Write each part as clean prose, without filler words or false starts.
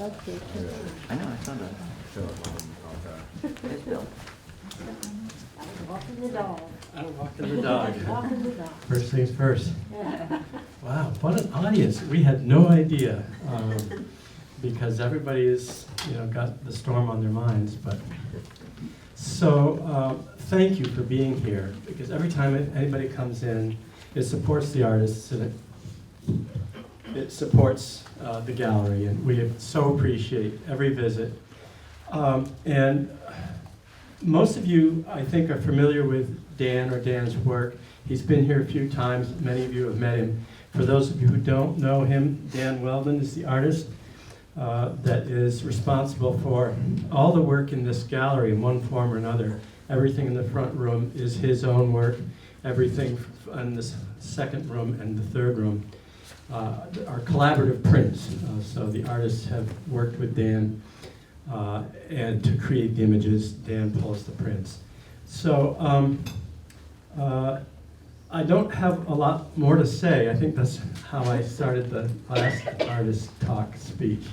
Okay. I know, I found that. There's Bill. Walking the dog. I'm walking the dog. Walking the dog. First things first. Yeah. Wow, what an audience. We had no idea, because everybody is, got the storm on their minds. But so thank you for being here, because every time anybody comes in, it supports the artists and it supports the gallery, and we so appreciate every visit. And most of you, I think, are familiar with Dan or Dan's work. He's been here a few times. Many of you have met him. For those of you who don't know him, Dan Welden is the artist that is responsible for all the work in this gallery in one form or another. Everything in the front room is his own work. Everything in the second room and the third room are collaborative prints. So the artists have worked with Dan and to create the images. Dan pulls the prints. So I don't have a lot more to say. I think that's how I started the last artist talk speech.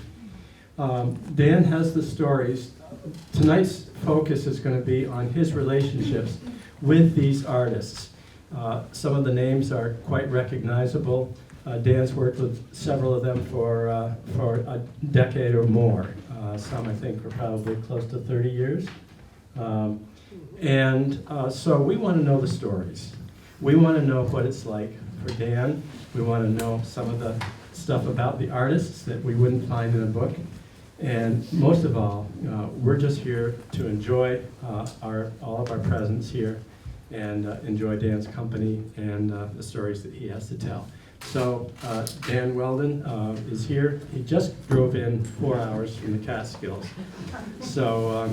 Dan has the stories. Tonight's focus is going to be on his relationships with these artists. Some of the names are quite recognizable. Dan's worked with several of them for a decade or more. Some, I think, are probably close to 30 years. So we want to know the stories. We want to know what it's like for Dan. We want to know some of the stuff about the artists that we wouldn't find in a book. And most of all, we're just here to enjoy all of our presence here and enjoy Dan's company and the stories that he has to tell. So Dan Welden is here. He just drove in 4 hours from the Catskills. So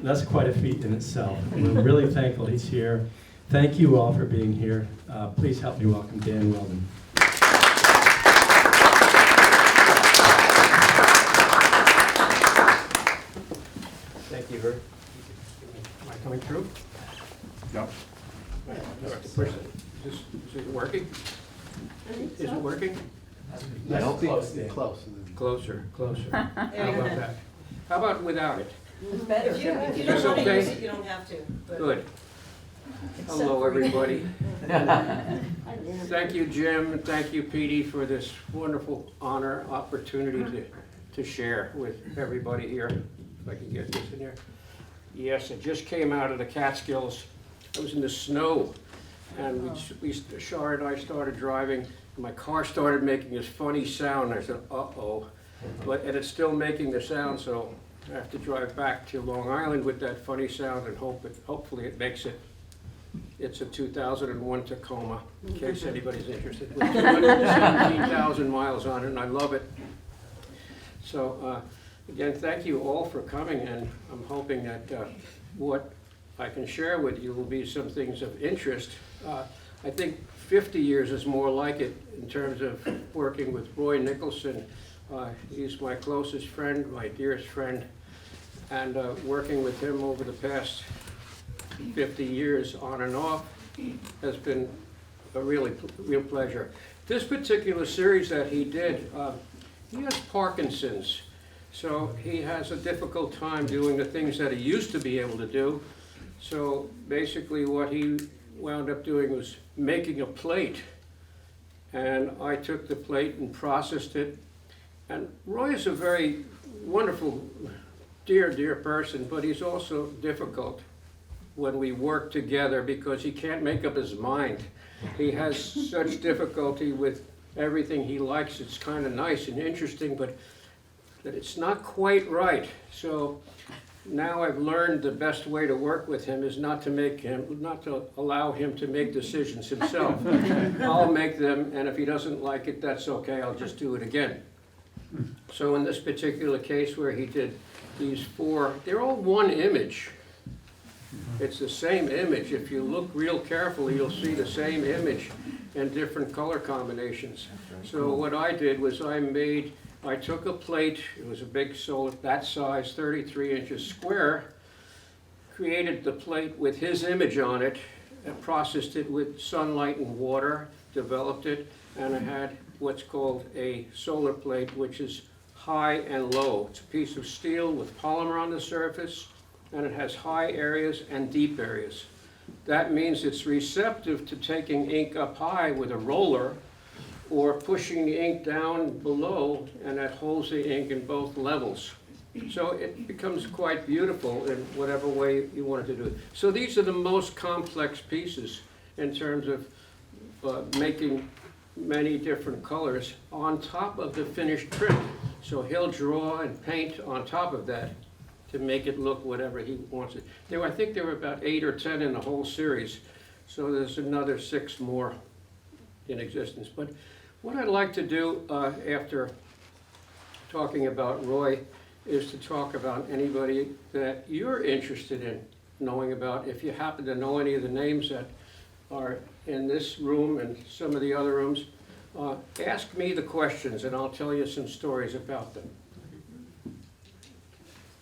that's quite a feat in itself. And I'm really thankful he's here. Thank you all for being here. Please help me welcome Dan Welden. Thank you, Bert. Am I coming through? No. Is it working? Is it working? I hope Close, Dan. Close. Closer. How about that? How about without it? It's better. If you Is don't this want to okay? use it, you don't have to. but- Good. Except Hello, for- everybody. Hi, Dan. Thank you, Jim, and thank you, Petey, for this wonderful opportunity to share with everybody here. If I can get this in here. Yes, I just came out of the Catskills. I was in the snow, and Shar and I started driving, and my car started making this funny sound. I said, uh-oh. And it's still making the sound, so I have to drive back to Long Island with that funny sound and hopefully it makes it. It's a 2001 Tacoma, in case anybody's interested. With 217,000 miles on it, and I love it. So again, thank you all for coming, and I'm hoping that what I can share with you will be some things of interest. I think 50 years is more like it in terms of working with Roy Nicholson. He's my closest friend, my dearest friend, and working with him over the past 50 years on and off has been a real pleasure. This particular series that he did, he has Parkinson's, so he has a difficult time doing the things that he used to be able to do. So basically what he wound up doing was making a plate, and I took the plate and processed it. And Roy is a very wonderful, dear person, but he's also difficult when we work together because he can't make up his mind. He has such difficulty with everything he likes. It's kind of nice and interesting, but that it's not quite right. So now I've learned the best way to work with him is not to allow him to make decisions himself. I'll make them, and if he doesn't like it, that's okay. I'll just do it again. So in this particular case where he did these 4, they're all one image. It's the same image. If you look real carefully, you'll see the same image in different color combinations. So what I did was I took a plate, it was a big solar, that size, 33 inches square, created the plate with his image on it, and processed it with sunlight and water, developed it, and I had what's called a solar plate, which is high and low. It's a piece of steel with polymer on the surface, and it has high areas and deep areas. That means it's receptive to taking ink up high with a roller or pushing the ink down below, and that holds the ink in both levels. So it becomes quite beautiful in whatever way you want it to do it. So these are the most complex pieces in terms of making many different colors on top of the finished print. So he'll draw and paint on top of that to make it look whatever he wants it. I think there were about 8 or 10 in the whole series, so there's another 6 more in existence. But what I'd like to do after talking about Roy is to talk about anybody that you're interested in knowing about. If you happen to know any of the names that are in this room and some of the other rooms, ask me the questions and I'll tell you some stories about them.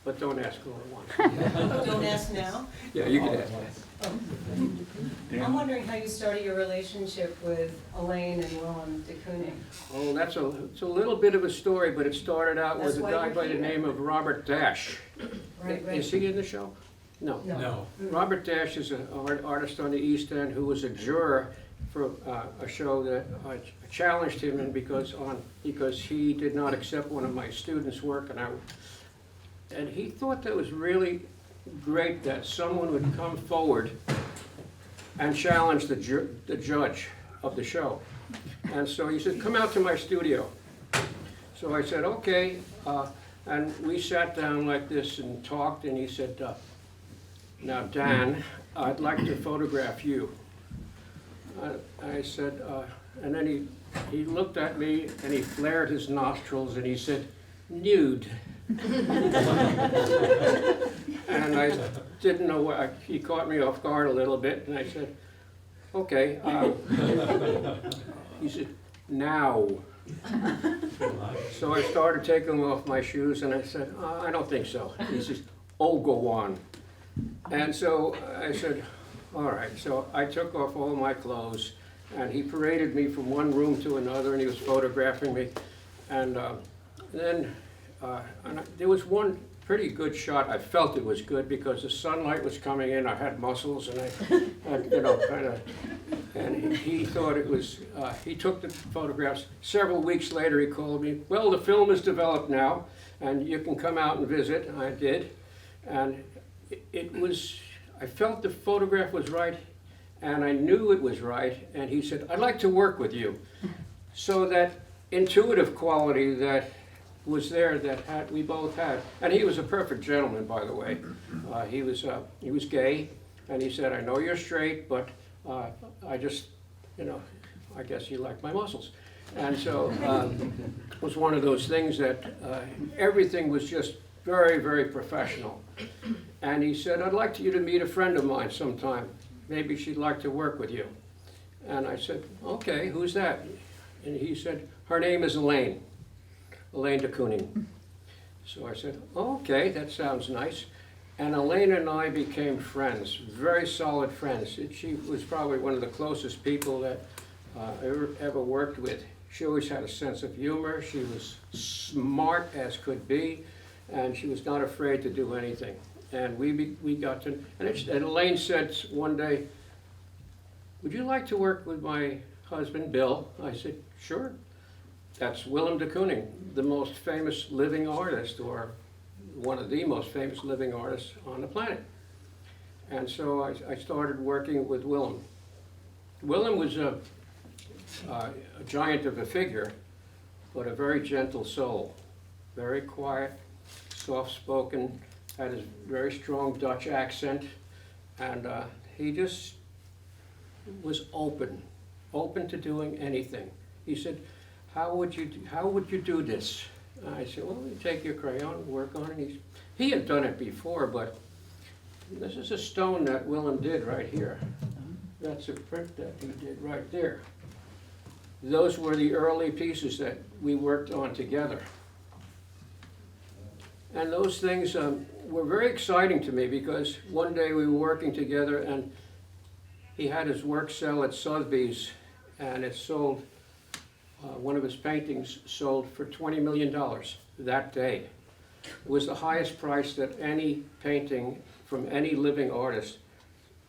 But don't ask all at once. Don't ask now. Yeah, you can ask. I'm wondering how you started your relationship with Elaine and Welden de Kooning. Oh, it's a little bit of a story, but it started out with That's a why guy you're by the here. name of Robert Dash. Right, Is he in the show? No. No. Robert Dash is an artist on the East End who was a juror for a show that I challenged him in because he did not accept one of my students' work, and he thought that was really great that someone would come forward and challenge the judge of the show. And so he said, come out to my studio. So I said, okay, and we sat down like this and talked, and he said, now Dan, I'd like to photograph you. I said, and then he looked at me and he flared his nostrils and he said, nude. And I didn't know what, he caught me off guard a little bit, and I said, okay. He said, now. So I started taking off my shoes, and I said, I don't think so. He says, oh, go on. And so I said, all right. So I took off all my clothes, and he paraded me from one room to another, and he was photographing me. And then there was one pretty good shot. I felt it was good because the sunlight was coming in. I had muscles, and I had, kind of. And he thought it was. He took the photographs. Several weeks later, he called me. Well, the film is developed now, and you can come out and visit. I did, and it was. I felt the photograph was right, and I knew it was right. And he said, "I'd like to work with you," so that intuitive quality that was there that we both had, and he was a perfect gentleman, by the way. He was gay, and he said, "I know you're straight, but I just, I guess you like my muscles." And so it was one of those things that everything was just very, very professional. And he said, "I'd like you to meet a friend of mine sometime. Maybe she'd like to work with you." And I said, "Okay, who's that?" And he said, "Her name is Elaine de Kooning." So I said, okay, that sounds nice. And Elaine and I became friends, very solid friends. She was probably one of the closest people that I ever worked with. She always had a sense of humor. She was smart as could be, and she was not afraid to do anything. And we got to, and Elaine said one day, "Would you like to work with my husband, Bill?" I said, "Sure." That's Welden de Kooning, the most famous living artist, or one of the most famous living artists on the planet. And so I started working with Welden. Welden was a giant of a figure, but a very gentle soul. Very quiet, soft-spoken, had a very strong Dutch accent, and he just was open to doing anything. He said, how would you do this? I said, well, you take your crayon and work on it. He had done it before, but this is a stone that Welden did right here. That's a print that he did right there. Those were the early pieces that we worked on together. And those things were very exciting to me because one day we were working together and he had his work sell at Sotheby's, and it sold one of his paintings sold for $20 million that day. It was the highest price that any painting from any living artist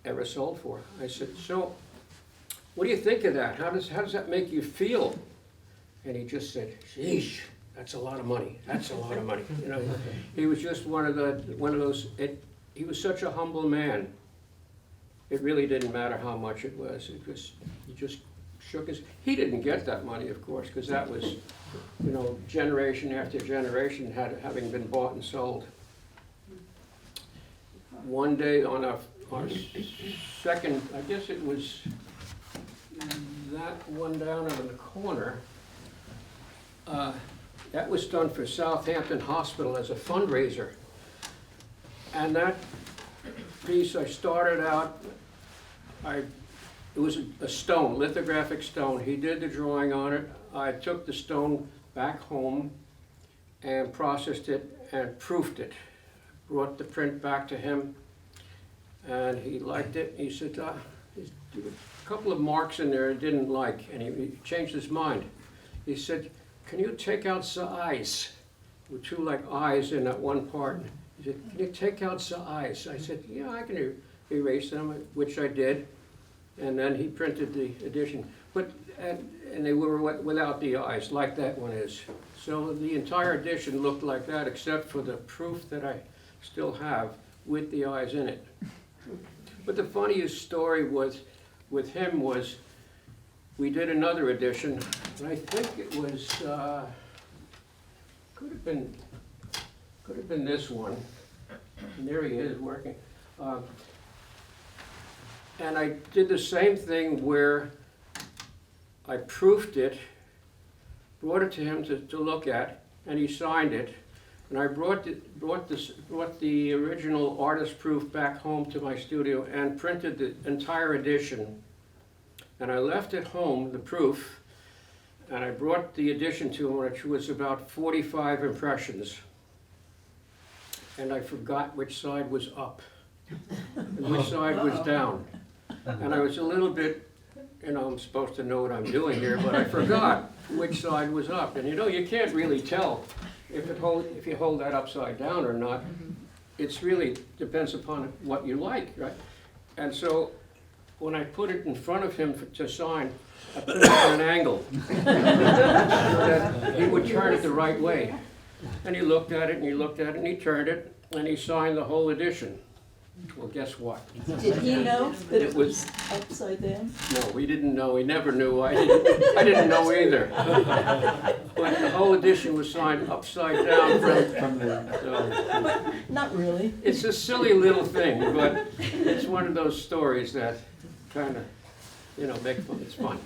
ever sold for. I said, so what do you think of that? How does that make you feel? And he just said, sheesh, that's a lot of money. That's a lot of money. You know, he was just one of those. He was such a humble man. It really didn't matter how much it was. He just shook his. He didn't get that money, of course, because that was, you know, generation after generation having been bought and sold. One day on our second, I guess it was that one down in the corner. That was done for Southampton Hospital as a fundraiser. And that piece, I started out, it was a stone, lithographic stone. He did the drawing on it. I took the stone back home and processed it and proofed it. Brought the print back to him, and he liked it. He said, there were a couple of marks in there he didn't like, and he changed his mind. He said, can you take out the eyes? There were two like eyes in that one part. He said, can you take out the eyes? I said, yeah, I can erase them, which I did. And then he printed the edition. And they were without the eyes, like that one is. So the entire edition looked like that, except for the proof that I still have with the eyes in it. But the funniest story with him was, we did another edition, and I think it was, could have been this one. And there he is working. And I did the same thing where I proofed it, brought it to him to look at, and he signed it. And I brought the original artist proof back home to my studio and printed the entire edition. And I left at home the proof, and I brought the edition to him, which was about 45 impressions. And I forgot which side was up and which side was down. And I was a little bit, you know, I'm supposed to know what I'm doing here, but I forgot which side was up. And you know, you can't really tell if you hold that upside down or not. It's really depends upon what you like, right? And so when I put it in front of him to sign, I put it at an angle so that he would turn it the right way. And he looked at it, and he looked at it, and he turned it, and he signed the whole edition. Well, guess what? Did he know that it was upside down? No, we didn't know. He never knew. I didn't know either. But the whole edition was signed upside down from the. Not really. It's a silly little thing, but it's one of those stories that kind of, you know, make fun. It's fun.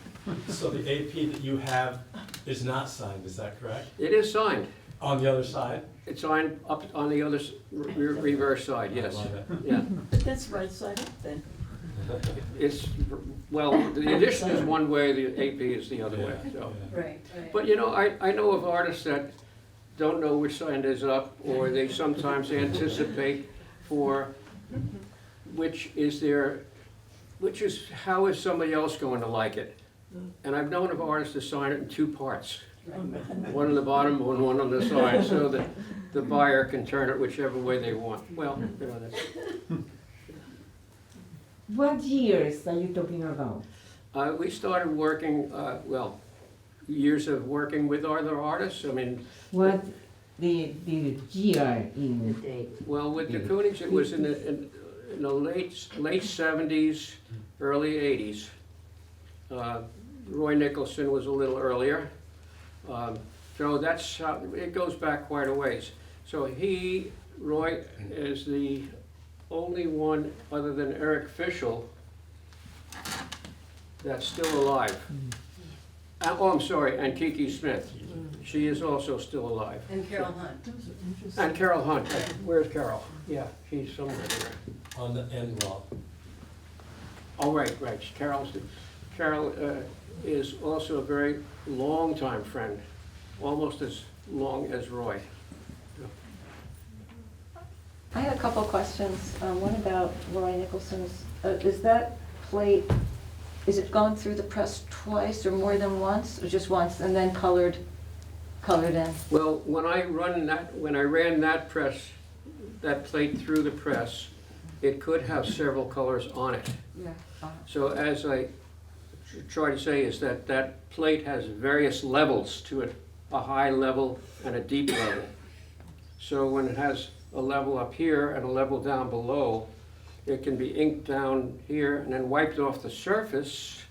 So the AP that you have is not signed, is that correct? It is signed. On the other side? It's signed up on the other reverse side. Yes. I love it. Yeah. But that's right side up then. It's well, the edition is one way, the AP is the other way. So. Right. But you know, I know of artists that don't know which side is up, or they sometimes anticipate for how is somebody else going to like it. And I've known of artists to sign it in two parts. One on the bottom and one on the side, so that the buyer can turn it whichever way they want. Well, you know, that's. What years are you talking about? We started working, years of working with other artists. I mean, What the year in? well, with the Giddings, it was in the late 70s, early 80s. Roy Nicholson was a little earlier. So that's how, it goes back quite a ways. So Roy is the only one other than Eric Fischel that's still alive. I'm sorry, and Kiki Smith. She is also still alive. And Carol Hunt. And Carol Hunt. Where's Carol? Yeah, she's somewhere there. On the end wall. Oh, right. Carol is also a very long-time friend, almost as long as Roy. I had a couple of questions. One about Roy Nicholson's. Is that plate is it gone through the press twice or more than once, or just once, and then colored in? Well, when I ran that press, that plate through the press, it could have several colors on it. Yeah. So as I try to say is that that plate has various levels to it, a high level and a deep level. So when it has a level up here and a level down below, it can be inked down here and then wiped off the surface,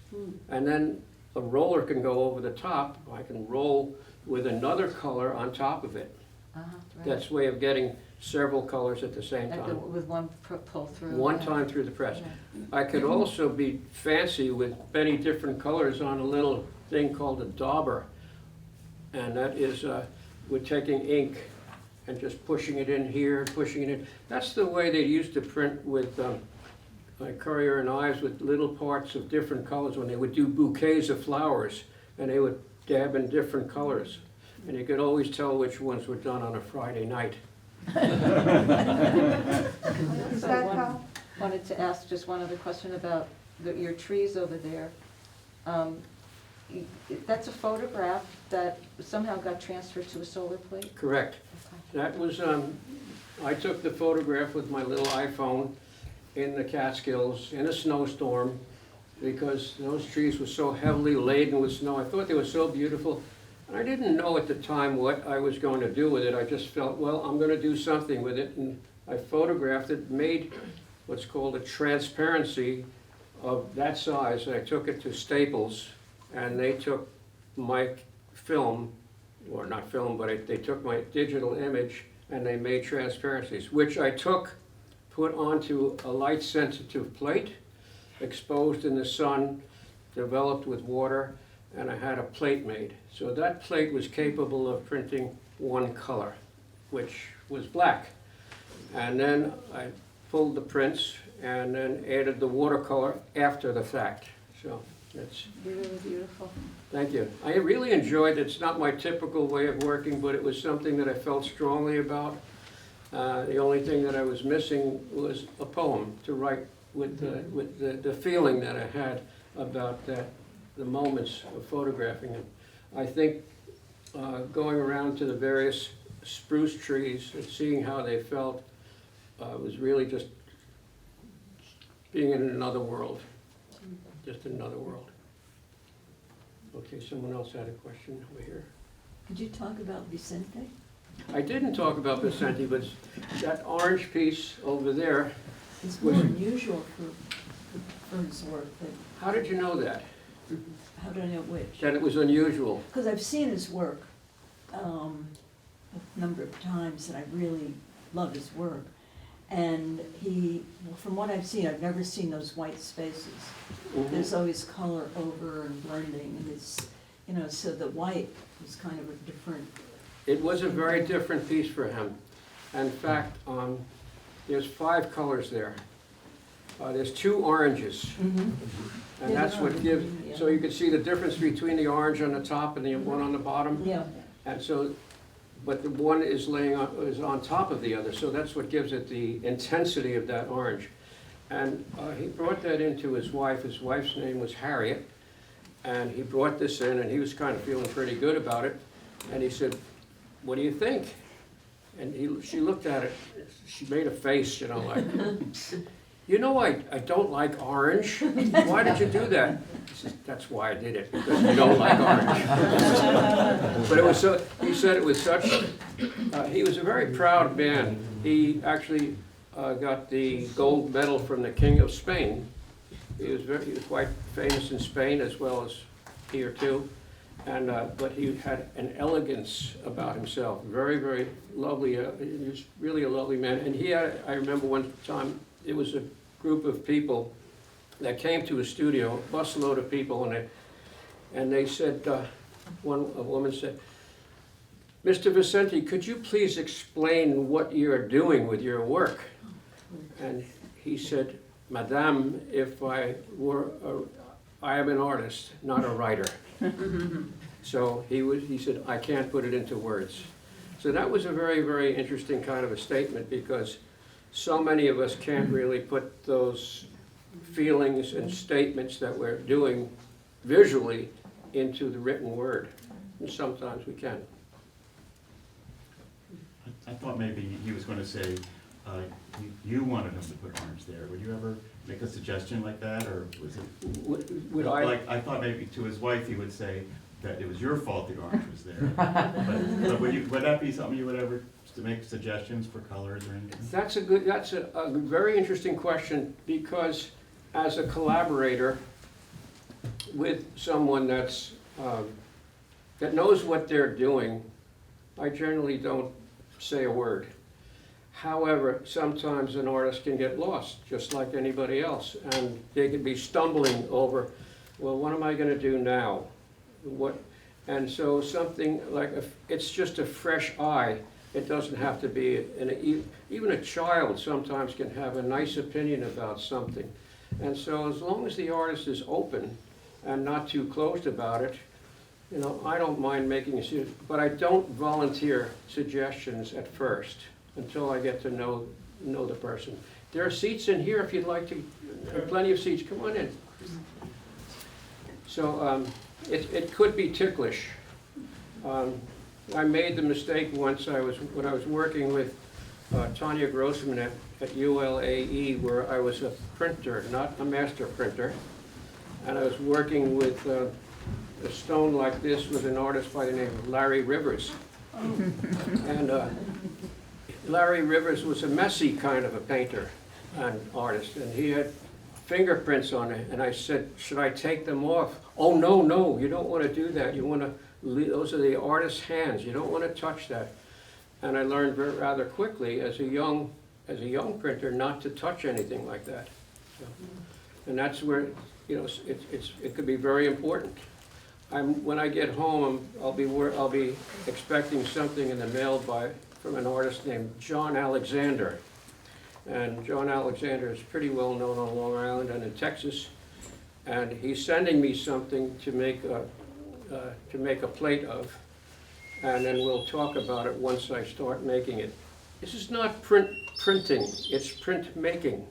and then a roller can go over the top. I can roll with another color on top of it. Right. That's a way of getting several colors at the same time. With one pull through. One yeah. time through the press. Yeah. I could also be fancy with many different colors on a little thing called a dauber. And that is, we're taking ink and just pushing it in here, pushing it in. That's the way they used to print with Currier and Ives, with little parts of different colors when they would do bouquets of flowers, and they would dab in different colors. And you could always tell which ones were done on a Friday night. Wanted to ask just one other question about your trees over there. That's a photograph that somehow got transferred to a solar plate? Correct. Okay. That was, I took the photograph with my little iPhone in the Catskills in a snowstorm, because those trees were so heavily laden with snow. I thought they were so beautiful. And I didn't know at the time what I was going to do with it. I just felt, well, I'm going to do something with it. And I photographed it, made what's called a transparency of that size. I took it to Staples, and they took my film, or not film, but they took my digital image and they made transparencies, which I took, put onto a light-sensitive plate, exposed in the sun, developed with water, and I had a plate made. So that plate was capable of printing one color, which was black. And then I pulled the prints and then added the watercolor after the fact. So that's Really beautiful. Thank you. I really enjoyed it. It's not my typical way of working, but it was something that I felt strongly about. The only thing that I was missing was a poem to write with the feeling that I had about the moments of photographing them. I think going around to the various spruce trees and seeing how they felt was really just being in another world, just another world. Okay, someone else had a question over here. Could you talk about Vicente? I didn't talk about Vicente, but that orange piece over there. It's more unusual for his work, but How did you know that? how do I know which? That it was unusual? Because I've seen his work a number of times, and I really love his work. And well, from what I've seen, I've never seen those white spaces. There's always color over and blending, and it's, so the white was kind of a different. It was a very different piece for him. In fact, there's 5 colors there. There's 2 oranges. And Yeah, that's what gives, yeah. so you can see the difference between the orange on the top and the one on the bottom. Yeah. And so, but the one is is on top of the other, so that's what gives it the intensity of that orange. And he brought that into his wife. His wife's name was Harriet, and he brought this in, and he was kind of feeling pretty good about it. And he said, "What do you think?" And she looked at it. She made a face, like, I don't like orange. Why did you do that? He said, "That's why I did it, because you don't like orange." But it was so, he said it was such, he was a very proud man. He actually got the gold medal from the King of Spain. He was quite famous in Spain as well as here too. And, but he had an elegance about himself, very, very lovely. He was really a lovely man. And he had, I remember one time, it was a group of people that came to his studio, a busload of people, and they said, a woman said, "Mr. Vicente, could you please explain what you're doing with your work?" And he said, "Madame, if I were, I am an artist, not a writer." So he said, "I can't put it into words." So that was a very, very interesting kind of a statement, because so many of us can't really put those feelings and statements that we're doing visually into the written word. And sometimes we can. I thought maybe he was gonna say, you wanted him to put orange there. Would you ever make a suggestion like that, or was it? Would I? Like, I thought maybe to his wife, he would say that it was your fault the orange was there. But would that be something you would ever, to make suggestions for colors or anything? That's a very interesting question, because as a collaborator with someone that's, that knows what they're doing, I generally don't say a word. However, sometimes an artist can get lost, just like anybody else, and they can be stumbling over, well, what am I gonna do now? And so something like, it's just a fresh eye. It doesn't have to be, even a child sometimes can have a nice opinion about something. And so as long as the artist is open and not too closed about it, you know, I don't mind making a suggestion, but I don't volunteer suggestions at first until I get to know the person. There are seats in here if you'd like to, plenty of seats, come on in. So it could be ticklish. I made the mistake once when I was working with Tanya Grossman at ULAE, where I was a printer, not a master printer. And I was working with a stone like this with an artist by the name of Larry Rivers. And Larry Rivers was a messy kind of a painter and artist, and he had fingerprints on it, and I said, should I take them off? Oh, no, you don't want to do that. You want to, those are the artist's hands. You don't want to touch that. And I learned rather quickly as a young printer not to touch anything like that. So, and that's where, you know, it could be very important. When I get home, I'll be expecting something in the mail from an artist named John Alexander. And John Alexander is pretty well known on Long Island and in Texas. And he's sending me something to make a plate of, and then we'll talk about it once I start making it. This is not printing, it's printmaking,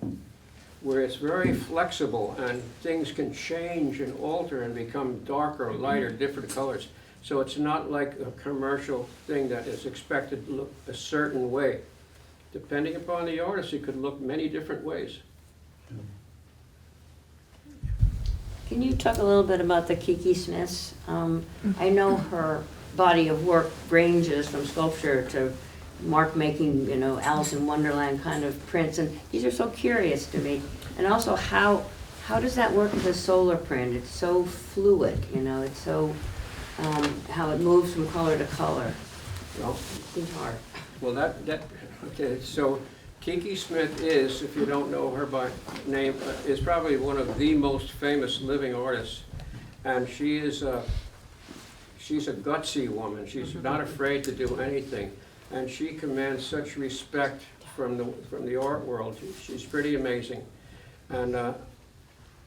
where it's very flexible and things can change and alter and become darker, lighter, different colors. So it's not like a commercial thing that is expected to look a certain way. Depending upon the artist, it could look many different ways. Can you talk a little bit about the Kiki Smiths? I know her body of work ranges from sculpture to mark making, you know, Alice in Wonderland kind of prints, and these are so curious to me. And also, how does that work with a solar print? It's so fluid, you know, it's so, how it moves from color to color. Well, it seems hard. Well, okay, so Kiki Smith is, if you don't know her by name, is probably one of the most famous living artists. And she's a gutsy woman. She's not afraid to do anything. And she commands such respect from the art world. She's pretty amazing. And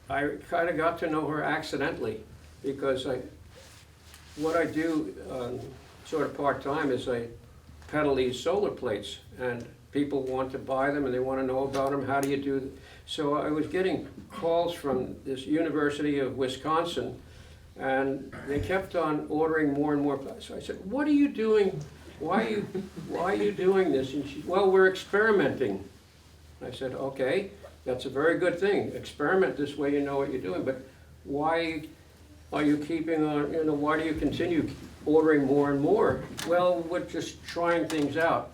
I kind of got to know her accidentally, because what I do sort of part-time is I peddle these solar plates, and people want to buy them and they want to know about them. How do you do it? So I was getting calls from this University of Wisconsin, and they kept on ordering more and more. So I said, what are you doing? Why are you doing this? And she, well, we're experimenting. I said, okay, that's a very good thing. Experiment, this way you know what you're doing. But why are you keeping on, you know, why do you continue ordering more and more? Well, we're just trying things out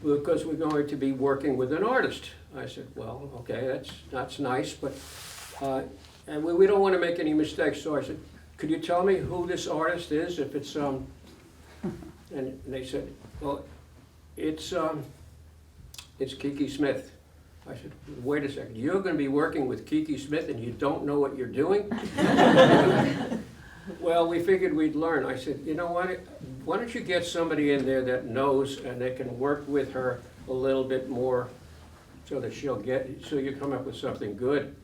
because we're going to be working with an artist. I said, well, okay, that's nice, but and we don't want to make any mistakes. So I said, could you tell me who this artist is? If it's and they said, well, it's Kiki Smith. I said, wait a second, you're going to be working with Kiki Smith and you don't know what you're doing? Well, we figured we'd learn. I said, you know what, why don't you get somebody in there that knows and they can work with her a little bit more so that so you come up with something good.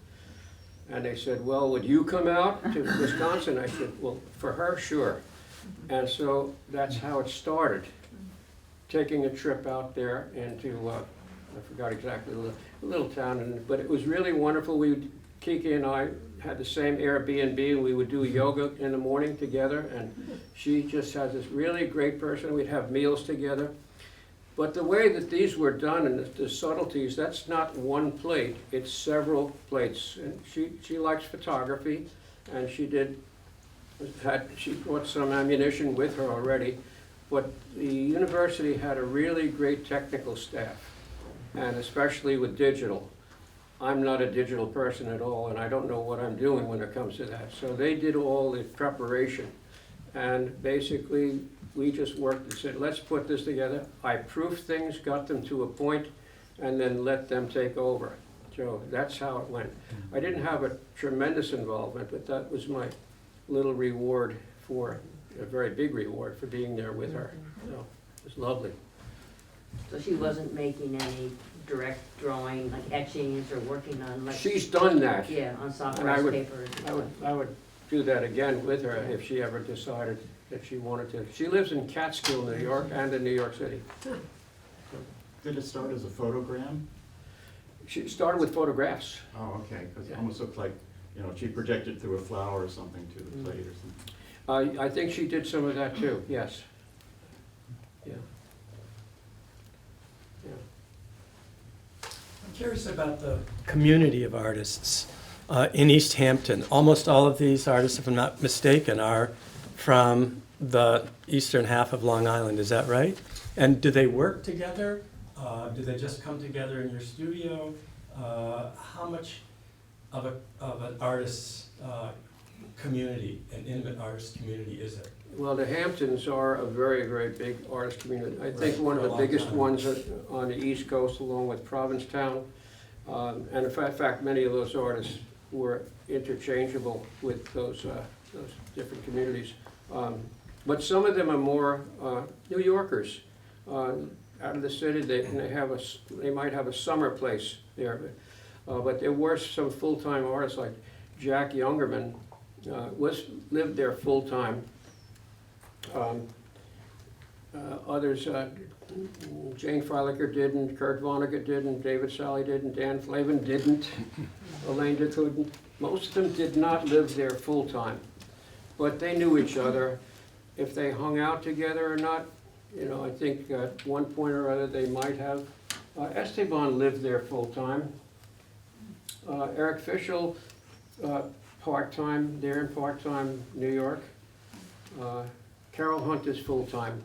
And they said, well, would you come out to Wisconsin? I said, well, for her, sure. And so that's how it started, taking a trip out there into I forgot exactly, a little town, but it was really wonderful. Kiki and I had the same Airbnb, and we would do yoga in the morning together, and she just has this really great person. We'd have meals together. But the way that these were done and the subtleties, that's not one plate, it's several plates. And she likes photography, and she brought some ammunition with her already. But the university had a really great technical staff, and especially with digital. I'm not a digital person at all, and I don't know what I'm doing when it comes to that. So they did all the preparation. And basically, we just worked and said, let's put this together. I proofed things, got them to a point, and then let them take over. So that's how it went. I didn't have a tremendous involvement, but that was my little reward for, a very big reward for being there with her. So it was lovely. So she wasn't making any direct drawing, like etchings or working on like. She's done that. Yeah, on soft And I rice would- papers. I would do that again with her if she ever decided that she wanted to. She lives in Catskill, New York, and in New York City. Did it start as a photogram? She started with photographs. Oh, okay, because it Yeah. almost looked like, she projected through a flower or something to the plate or something. I think she did some of that too, yes. Yeah. Yeah. I'm curious about the community of artists in East Hampton. Almost all of these artists, if I'm not mistaken, are from the eastern half of Long Island, is that right? And do they work together? Do they just come together in your studio? How much of an artist's community, an intimate artist community, is there? Well, the Hamptons are a very, very big artist community. I think Right, one of for a the long biggest time. ones on the East Coast, along with Provincetown. And in fact, many of those artists were interchangeable with those different communities. But some of them are more New Yorkers. Out of the city, they might have a summer place there. But there were some full-time artists like Jack Youngerman lived there full-time. Others, Jane Freilicher didn't, Kurt Vonnegut didn't, David Sally didn't, Dan Flavin didn't, Elaine couldn't. Most of them did not live there full-time, but they knew each other. If they hung out together or not, I think at one point or other they might have. Esteban lived there full-time. Eric Fischel, part-time there and part-time New York. Carol Hunt is full-time,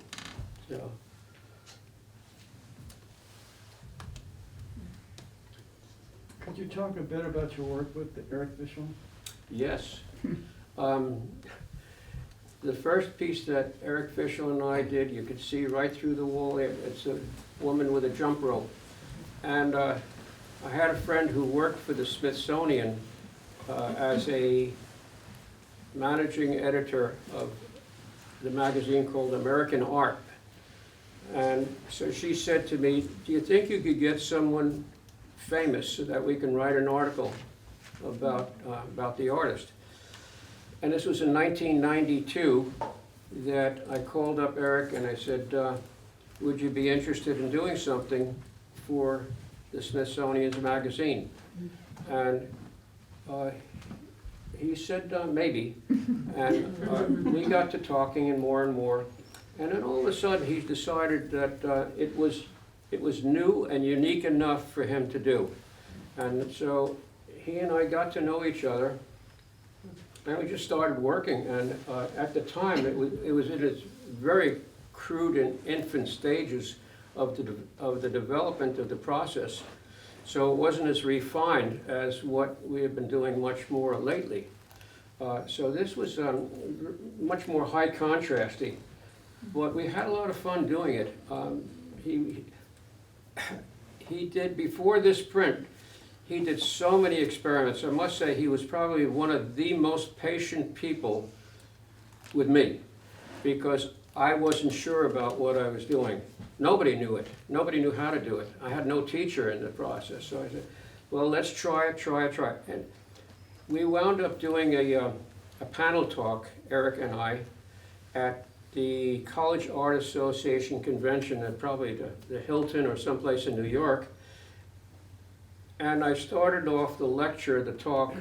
so. Could you talk a bit about your work with Eric Fischel? Yes. The first piece that Eric Fischel and I did, you could see right through the wall there. It's a woman with a jump rope. And I had a friend who worked for the Smithsonian as a managing editor of the magazine called American Art. And so she said to me, do you think you could get someone famous so that we can write an article about the artist? And this was in 1992 that I called up Eric and I said, would you be interested in doing something for the Smithsonian's magazine? And he said, maybe. And we got to talking and more. And then all of a sudden he decided that it was new and unique enough for him to do. And so he and I got to know each other. And we just started working, and at the time, it was in its very crude and infant stages of the development of the process. So it wasn't as refined as what we have been doing much more lately. So this was much more high contrasty, but we had a lot of fun doing it. He did, before this print, he did so many experiments. I must say he was probably one of the most patient people with me because I wasn't sure about what I was doing. Nobody knew it. Nobody knew how to do it. I had no teacher in the process. So I said, well, let's try it. And we wound up doing a panel talk, Eric and I, at the College Art Association convention at probably the Hilton or someplace in New York. And I started off the lecture, the talk,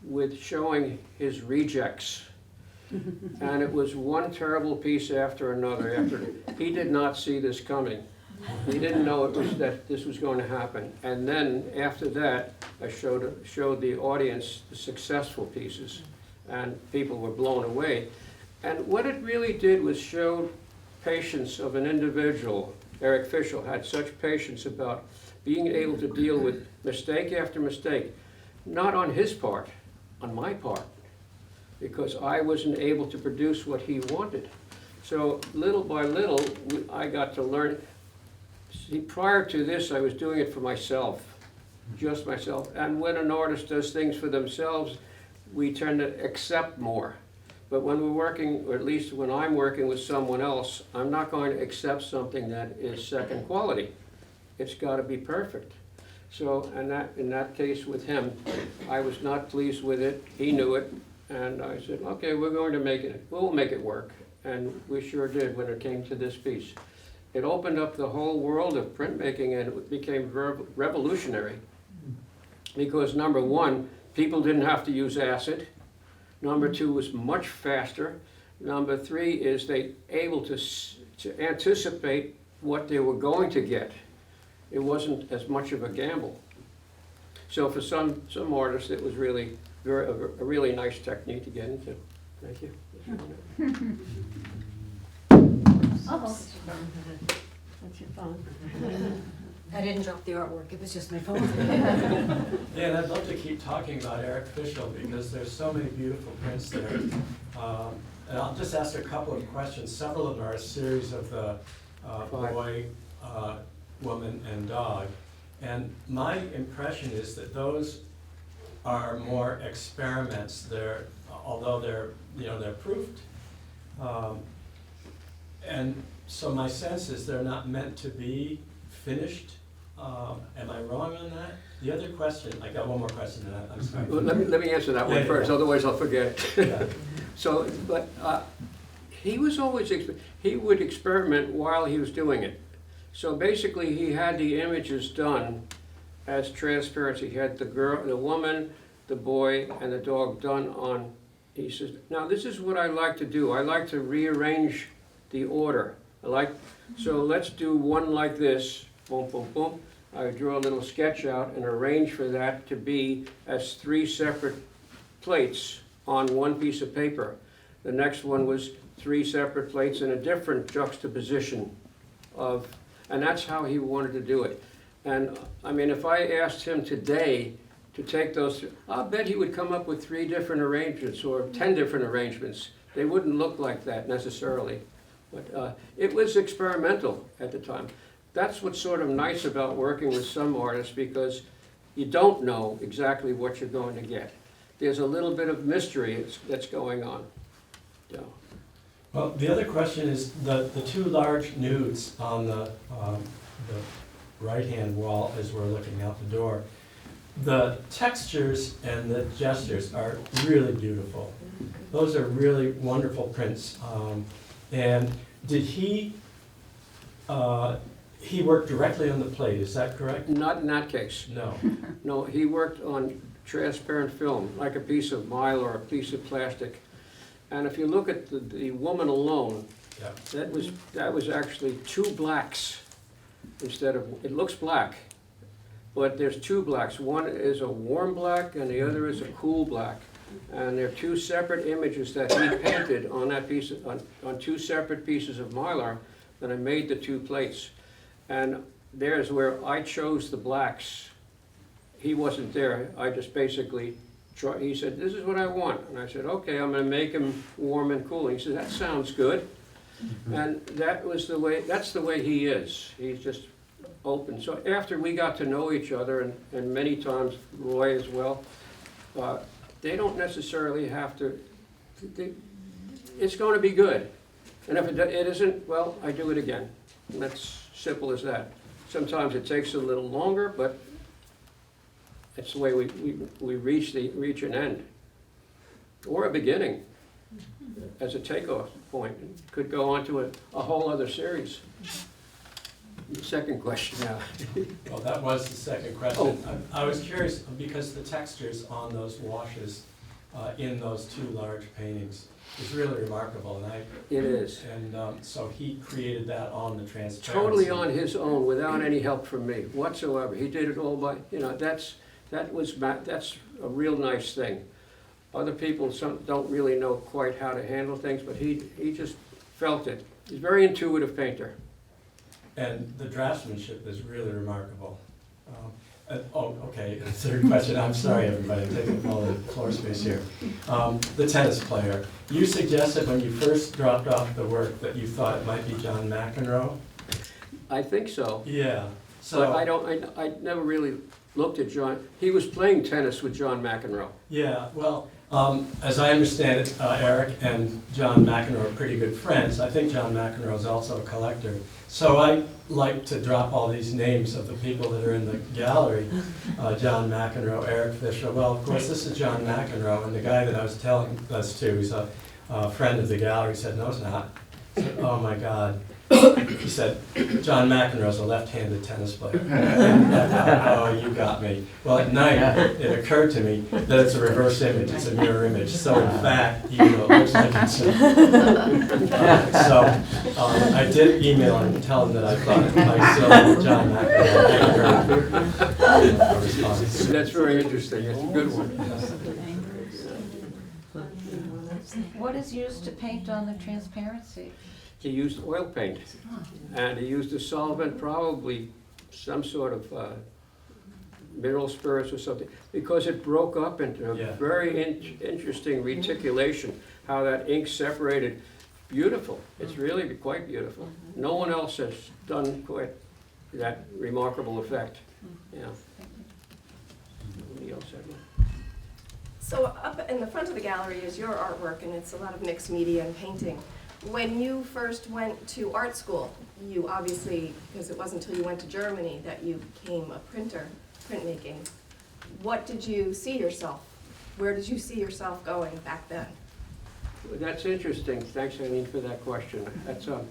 with showing his rejects. And it was one terrible piece after another. He did not see this coming. He didn't know that this was going to happen. And then after that, I showed the audience the successful pieces, and people were blown away. And what it really did was show patience of an individual. Eric Fischel had such patience about being able to deal with mistake after mistake, not on his part, on my part, because I wasn't able to produce what he wanted. So little by little, I got to learn. See, prior to this, I was doing it for myself, just myself. And when an artist does things for themselves, we tend to accept more. But when we're working, or at least when I'm working with someone else, I'm not going to accept something that is second quality. It's got to be perfect. So, in that case with him, I was not pleased with it. He knew it, and I said, okay, we're going to make it. We'll make it work. And we sure did when it came to this piece. It opened up the whole world of printmaking, and it became revolutionary. Because number one, people didn't have to use acid. Number two was much faster. Number three is they able to anticipate what they were going to get. It wasn't as much of a gamble. So for some artists, it was really a really nice technique to get into. Thank you. That's your phone. I didn't drop the artwork, it was just my phone. Yeah, and I'd love to keep talking about Eric Fischel because there's so many beautiful prints there. And I'll just ask a couple of questions. Several of them are a series of the boy, woman, and dog. And my impression is that those are more experiments. Although they're proofed. And so my sense is they're not meant to be finished. Am I wrong on that? The other question, I got one more question, and I'm sorry. Well, let me answer that one first, otherwise I'll forget it. Yeah. So, but he was always, he would experiment while he was doing it. So basically, he had the images done as transparency. He had the girl, the woman, the boy, and the dog done on, he says, now this is what I like to do. I like to rearrange the order. So let's do one like this, boom, boom, boom. I would draw a little sketch out and arrange for that to be as 3 separate plates on one piece of paper. The next one was 3 separate plates in a different juxtaposition of, and that's how he wanted to do it. And I mean, if I asked him today to take those, I'll bet he would come up with 3 different arrangements or 10 different arrangements. They wouldn't look like that necessarily. But it was experimental at the time. That's what's sort of nice about working with some artists, because you don't know exactly what you're going to get. There's a little bit of mystery that's going on. So. Well, the other question is the 2 large nudes on the right-hand wall as we're looking out the door. The textures and the gestures are really beautiful. Those are really wonderful prints. And did he worked directly on the plate, is that correct? Not in that case. No. No, he worked on transparent film, like a piece of mylar or a piece of plastic. And if you look at the woman alone, Yeah. that was actually 2 blacks instead of, it looks black, but there's 2 blacks. One is a warm black and the other is a cool black. And they're 2 separate images that he painted on that piece on 2 separate pieces of mylar. Then I made the 2 plates. And there's where I chose the blacks. He wasn't there. I just basically tried. He said, this is what I want. And I said, okay, I'm going to make him warm and cool. And he said, that sounds good. And that's the way he is. He's just open. So after we got to know each other, and many times Roy as well, they don't necessarily have to, it's going to be good. And if it isn't, well, I do it again. And that's simple as that. Sometimes it takes a little longer, but it's the way we reach an end. Or a beginning as a takeoff point. It could go on to a whole other series. second question now. Well, that was the second question. I was curious, because the textures on those washes in those two large paintings is really remarkable, and It is. so he created that on the transparency. Totally on his own, without any help from me whatsoever. He did it all by, that's a real nice thing. Other people don't really know quite how to handle things, but he just felt it. He's a very intuitive painter. And the draftsmanship is really remarkable. Okay, third question, I'm sorry everybody, I'm taking up all the floor space here. The tennis player, you suggested when you first dropped off the work that you thought it might be John McEnroe? I think so. Yeah, so. But I never really looked at John. He was playing tennis with John McEnroe. Yeah, well, as I understand it, Eric and John McEnroe are pretty good friends. I think John McEnroe is also a collector. So I like to drop all these names of the people that are in the gallery. John McEnroe, Eric Fisher. Well, of course, this is John McEnroe, and the guy that I was telling this to, he's a friend of the gallery, said, no, it's not. I said, oh my God. He said, John McEnroe's a left-handed tennis player. And I thought, oh, you got me. Well, at night, it occurred to me that it's a reverse image, it's a mirror image. So in fact, even though it looks like it's I did email him and tell him that I thought it might still be John McEnroe. That's very interesting. It's a good one. What is used to paint on the transparency? He used oil paint, and he used a solvent, probably some sort of mineral spirits or something, because it broke up into a very interesting reticulation, how that ink separated. Beautiful. It's really quite beautiful. No one else has done quite that remarkable effect. Yeah. Anybody else have one? So up in the front of the gallery is your artwork, and it's a lot of mixed media and painting. When you first went to art school, you obviously, because it wasn't until you went to Germany that you became a printer, printmaking. What did you see yourself? Where did you see yourself going back then? That's interesting. Thanks, Eileen, for that question. That's am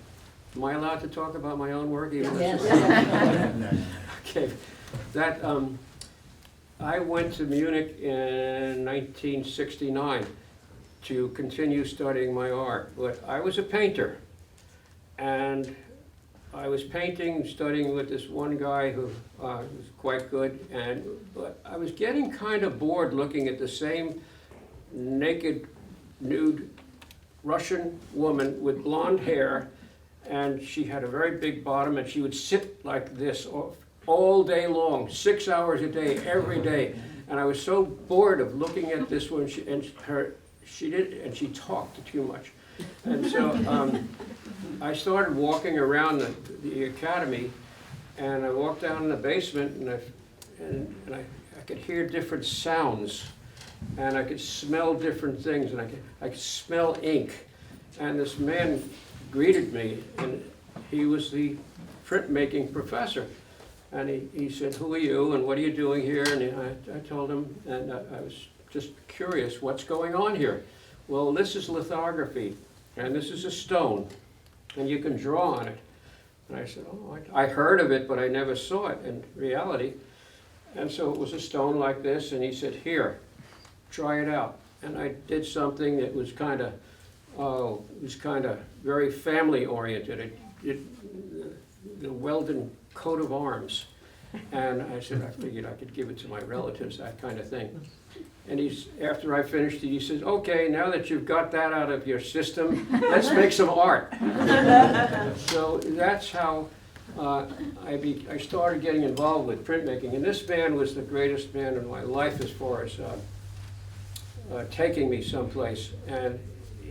I allowed to talk about my own work? Even Okay. That I went to Munich in 1969 to continue studying my art, but I was a painter, and I was painting, studying with this one guy who was quite good, but I was getting kind of bored looking at the same naked, nude Russian woman with blonde hair, and she had a very big bottom, and she would sit like this all day long, 6 hours a day, every day. And I was so bored of looking at this one, she talked too much. And so I started walking around the academy, and I walked down in the basement, and I could hear different sounds, and I could smell different things, and I could smell ink. And this man greeted me, and he was the printmaking professor. And he said, "Who are you, and what are you doing here?" And I told him, and I was just curious, what's going on here? Well, this is lithography, and this is a stone, and you can draw on it. And I said, oh, I heard of it, but I never saw it in reality. And so it was a stone like this, and he said, here, try it out. And I did something that was kind of very family-oriented. The Welden coat of arms. And I said, I figured I could give it to my relatives, that kind of thing. And after I finished it, he says, okay, now that you've got that out of your system, let's make some art. So that's how I started getting involved with printmaking. And this man was the greatest man in my life as far as taking me someplace. And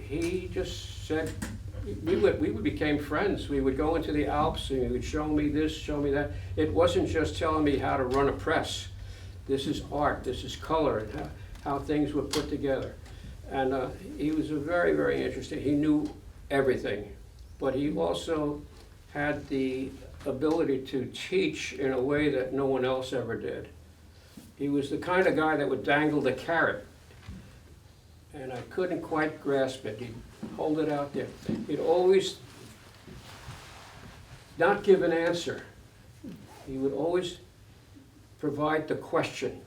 he just said, we became friends. We would go into the Alps, and he would show me this, show me that. It wasn't just telling me how to run a press. This is art, this is color, and how things were put together. And he was a very, very interesting. He knew everything, but he also had the ability to teach in a way that no one else ever did. He was the kind of guy that would dangle the carrot, and I couldn't quite grasp it. He'd hold it out there. He'd always not give an answer, he would always provide the question.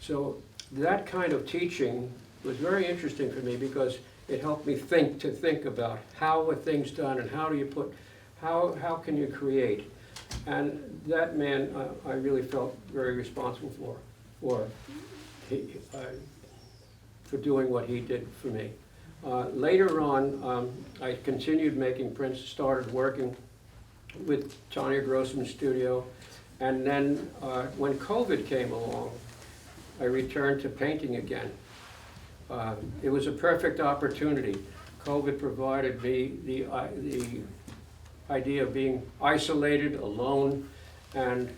So that kind of teaching was very interesting for me because it helped me think about how are things done and how do you put, how can you create? And that man, I really felt very responsible for doing what he did for me. Later on, I continued making prints, started working with Tanya Grossman's studio, and then when COVID came along, I returned to painting again. It was a perfect opportunity. COVID provided me the idea of being isolated, alone, and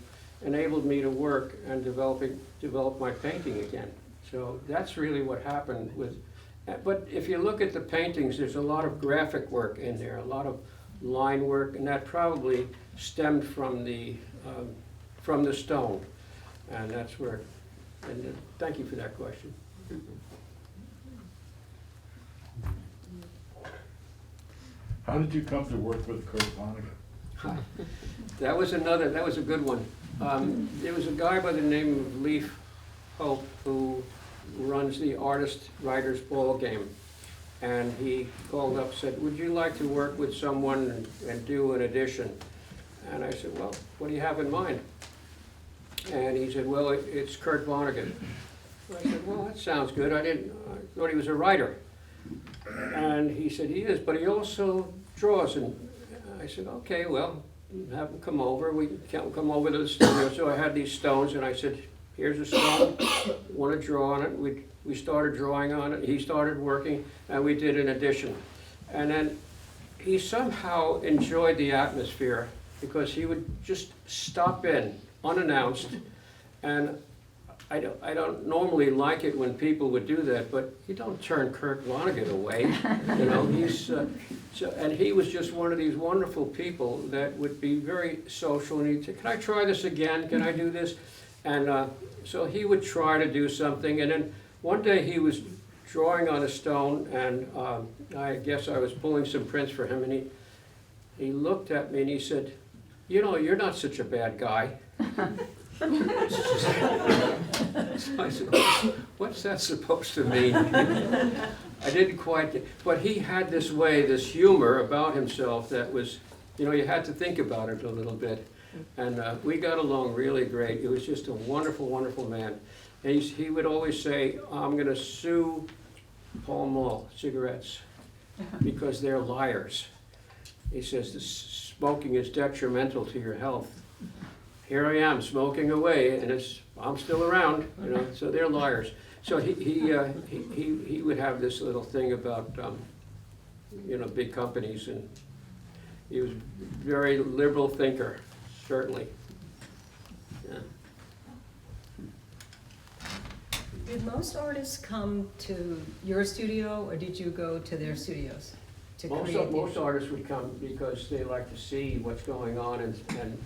enabled me to work and develop my painting again. So that's really what happened with, but if you look at the paintings, there's a lot of graphic work in there, a lot of line work, and that probably stemmed from the stone. And that's where, and thank you for that question. How did you come to work with Kurt Vonnegut? That was a good one. There was a guy by the name of Leaf Hope who runs the Artist Writers Ball Game. And he called up and said, would you like to work with someone and do an edition? And I said, well, what do you have in mind? And he said, well, it's Kurt Vonnegut. I said, well, that sounds good. I thought he was a writer. And he said, he is, but he also draws. And I said, okay, well, have him come over. We can come over to the studio. So I had these stones, and I said, here's a stone. Want to draw on it? We started drawing on it. He started working, and we did an edition. And then he somehow enjoyed the atmosphere because he would just stop in unannounced. And I don't normally like it when people would do that, but you don't turn Kurt Vonnegut away. You know, and he was just one of these wonderful people that would be very social. And he'd say, can I try this again? Can I do this? And so he would try to do something. And then one day he was drawing on a stone, and I guess I was pulling some prints for him, and he looked at me and he said, you know, you're not such a bad guy. So I said, what's that supposed to mean? I didn't quite get, but he had this way, this humor about himself that was, you know, you had to think about it a little bit. And we got along really great. He was just a wonderful, wonderful man. And he would always say, I'm going to sue Pall Mall cigarettes because they're liars. He says, smoking is detrimental to your health. Here I am smoking away, and I'm still around, you know, so they're liars. So he would have this little thing about, you know, big companies, and he was a very liberal thinker, certainly. Yeah. Did most artists come to your studio, or did you go to their studios to create? Most artists would come because they like to see what's going on, and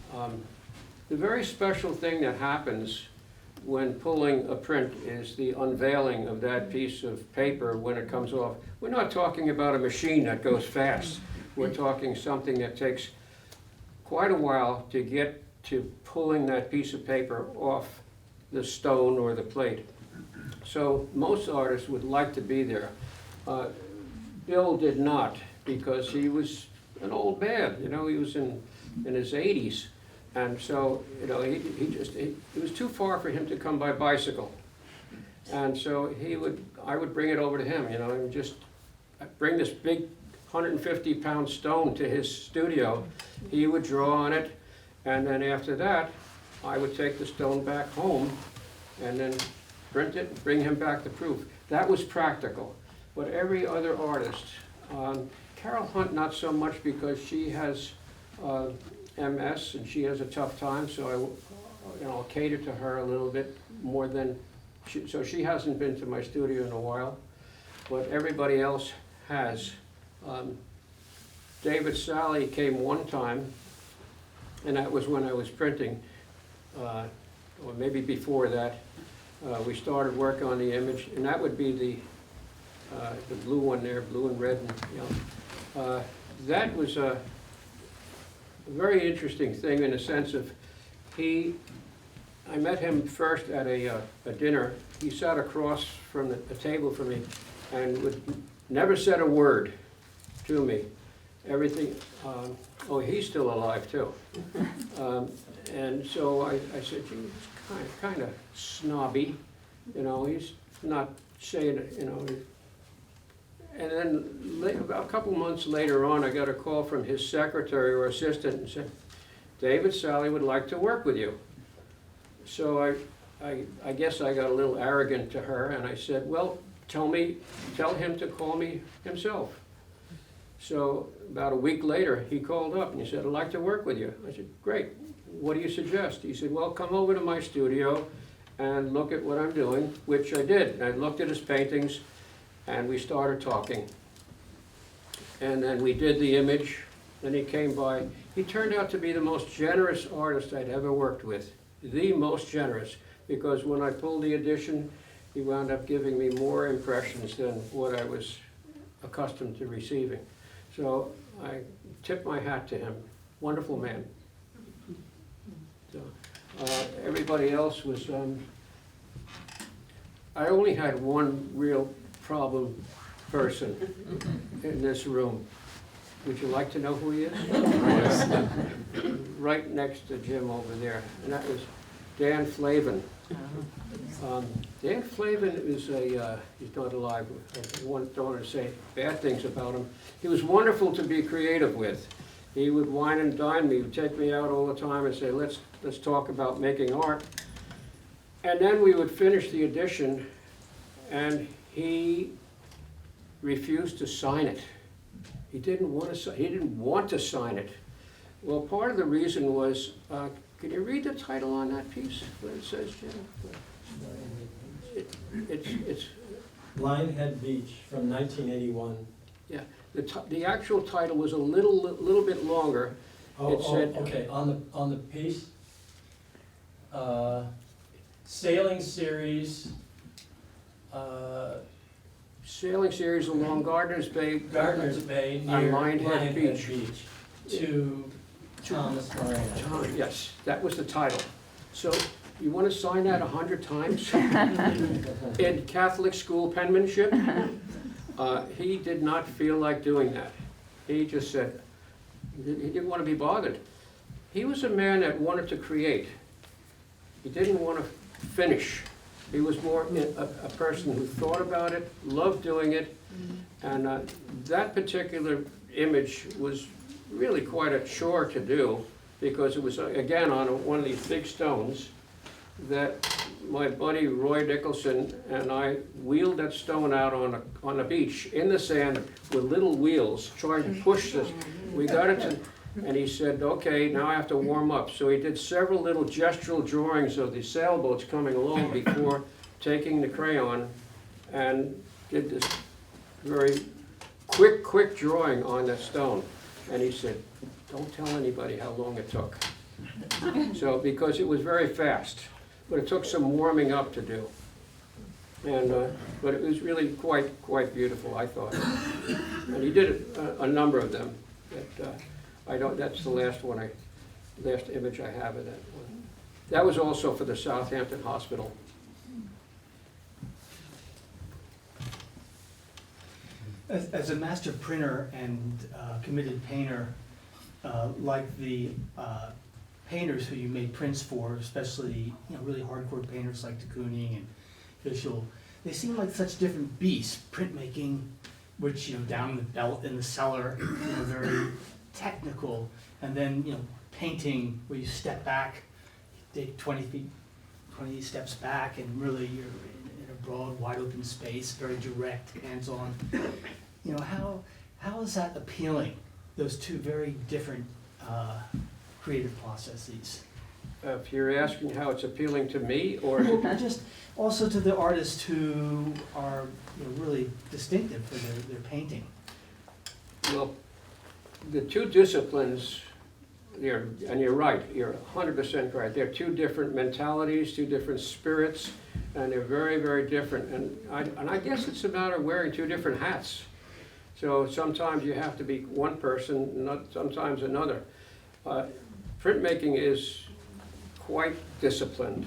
the very special thing that happens when pulling a print is the unveiling of that piece of paper when it comes off. We're not talking about a machine that goes fast. We're talking something that takes quite a while to get to pulling that piece of paper off the stone or the plate. So most artists would like to be there. Bill did not, because he was an old man, you know, he was in his 80s. And so, you know, it was too far for him to come by bicycle. And so I would bring it over to him, you know, and just bring this big 150-pound stone to his studio. He would draw on it, and then after that, I would take the stone back home and then print it, bring him back the proof. That was practical. But every other artist, Carol Hunt not so much because she has MS and she has a tough time, so I'll cater to her a little bit more than, so she hasn't been to my studio in a while, but everybody else has. David Sally came one time, and that was when I was printing, or maybe before that. We started work on the image, and that would be the blue one there, blue and red, and that was a very interesting thing in the sense of I met him first at a dinner. He sat across from a table from me and never said a word to me. Everything, oh, he's still alive too. And so I said, gee, he's kind of snobby, you know, he's not saying it, you know. And then about a couple months later on, I got a call from his secretary or assistant and said, David, Sally would like to work with you. So I guess I got a little arrogant to her, and I said, well, tell him to call me himself. So about a week later, he called up and he said, I'd like to work with you. I said, great. What do you suggest? He said, well, come over to my studio and look at what I'm doing, which I did. I looked at his paintings, and we started talking. And then we did the image. Then he came by. He turned out to be the most generous artist I'd ever worked with. The most generous, because when I pulled the edition, he wound up giving me more impressions than what I was accustomed to receiving. So I tip my hat to him. Wonderful man. So, everybody else was, I only had one real problem person in this room. Would you like to know who he is? Right next to Jim over there, and that was Dan Flavin. Dan Flavin is he's not alive. I don't want to say bad things about him. He was wonderful to be creative with. He would wine and dine me. He would take me out all the time and say, let's talk about making art. And then we would finish the edition, and he refused to sign it. He didn't want to sign it. Well, part of the reason was, can you read the title on that piece? What it says, Jim? It's Lionhead Beach from 1981. Yeah, the actual title was a little bit longer. It said, Okay, on the piece, sailing series, Sailing series along Gardner's Bay. Gardner's Bay on near Lionhead Beach. To Thomas Moran. Yes, that was the title. So you want to sign that 100 times in Catholic school penmanship? He did not feel like doing that. He just said he didn't want to be bothered. He was a man that wanted to create. He didn't want to finish. He was more a person who thought about it, loved doing it, and that particular image was really quite a chore to do, because it was, again, on one of these big stones that my buddy Roy Nicholson and I wheeled that stone out on a beach in the sand with little wheels, trying to push this. We got it to, and he said, okay, now I have to warm up. So he did several little gestural drawings of the sailboats coming along before taking the crayon and did this very quick drawing on that stone. And he said, don't tell anybody how long it took. So, because it was very fast, but it took some warming up to do. And, but it was really quite beautiful, I thought. And he did a number of them. That, that's the last image I have of that one. That was also for the Southampton Hospital. As a master printer and committed painter, like the painters who you made prints for, especially really hardcore painters like de Kooning and Fischl, they seem like such different beasts. Printmaking, which down in the belt in the cellar, very technical, and then painting where you step back, take 20 steps back, and really you're in a broad, wide open space, very direct, hands-on. How is that appealing? Those two very different creative processes. If you're asking how it's appealing to me, or just also to the artists who are really distinctive for their painting. Well, the two disciplines, and you're right, you're 100% right. They're two different mentalities, two different spirits, and they're very different. And I guess it's a matter of wearing two different hats. So sometimes you have to be one person, not sometimes another. Printmaking is quite disciplined,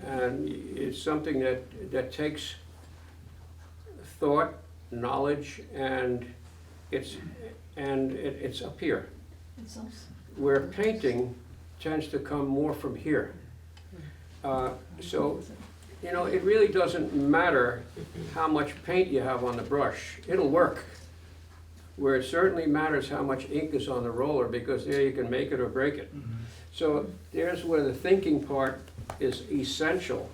and it's something that takes thought, knowledge, and it's up here. It's also, Where painting tends to come more from here. So, you know, it really doesn't matter how much paint you have on the brush. It'll work. Where it certainly matters how much ink is on the roller, because there you can make it or break it. So there's where the thinking part is essential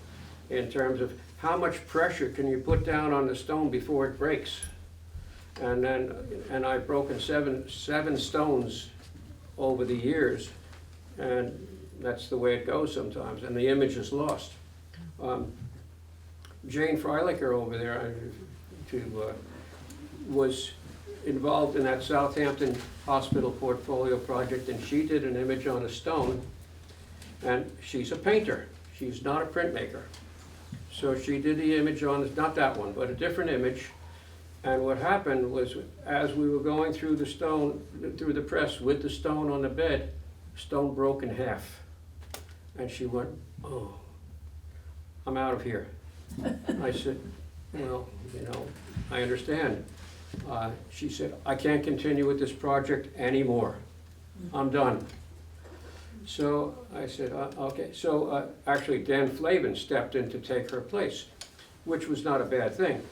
in terms of how much pressure can you put down on the stone before it breaks. And I've broken seven stones over the years, and that's the way it goes sometimes, and the image is lost. Jane Freilicher over there was involved in that Southampton Hospital portfolio project, and she did an image on a stone, and she's a painter. She's not a printmaker. So she did the image on, not that one, but a different image. And what happened was, as we were going through the stone, through the press with the stone on the bed, stone broke in half. And she went, "Oh, I'm out of here." I said, "Well, you know, I understand." She said, "I can't continue with this project anymore. I'm done." So I said, "Okay." So actually, Dan Flavin stepped in to take her place, which was not a bad thing.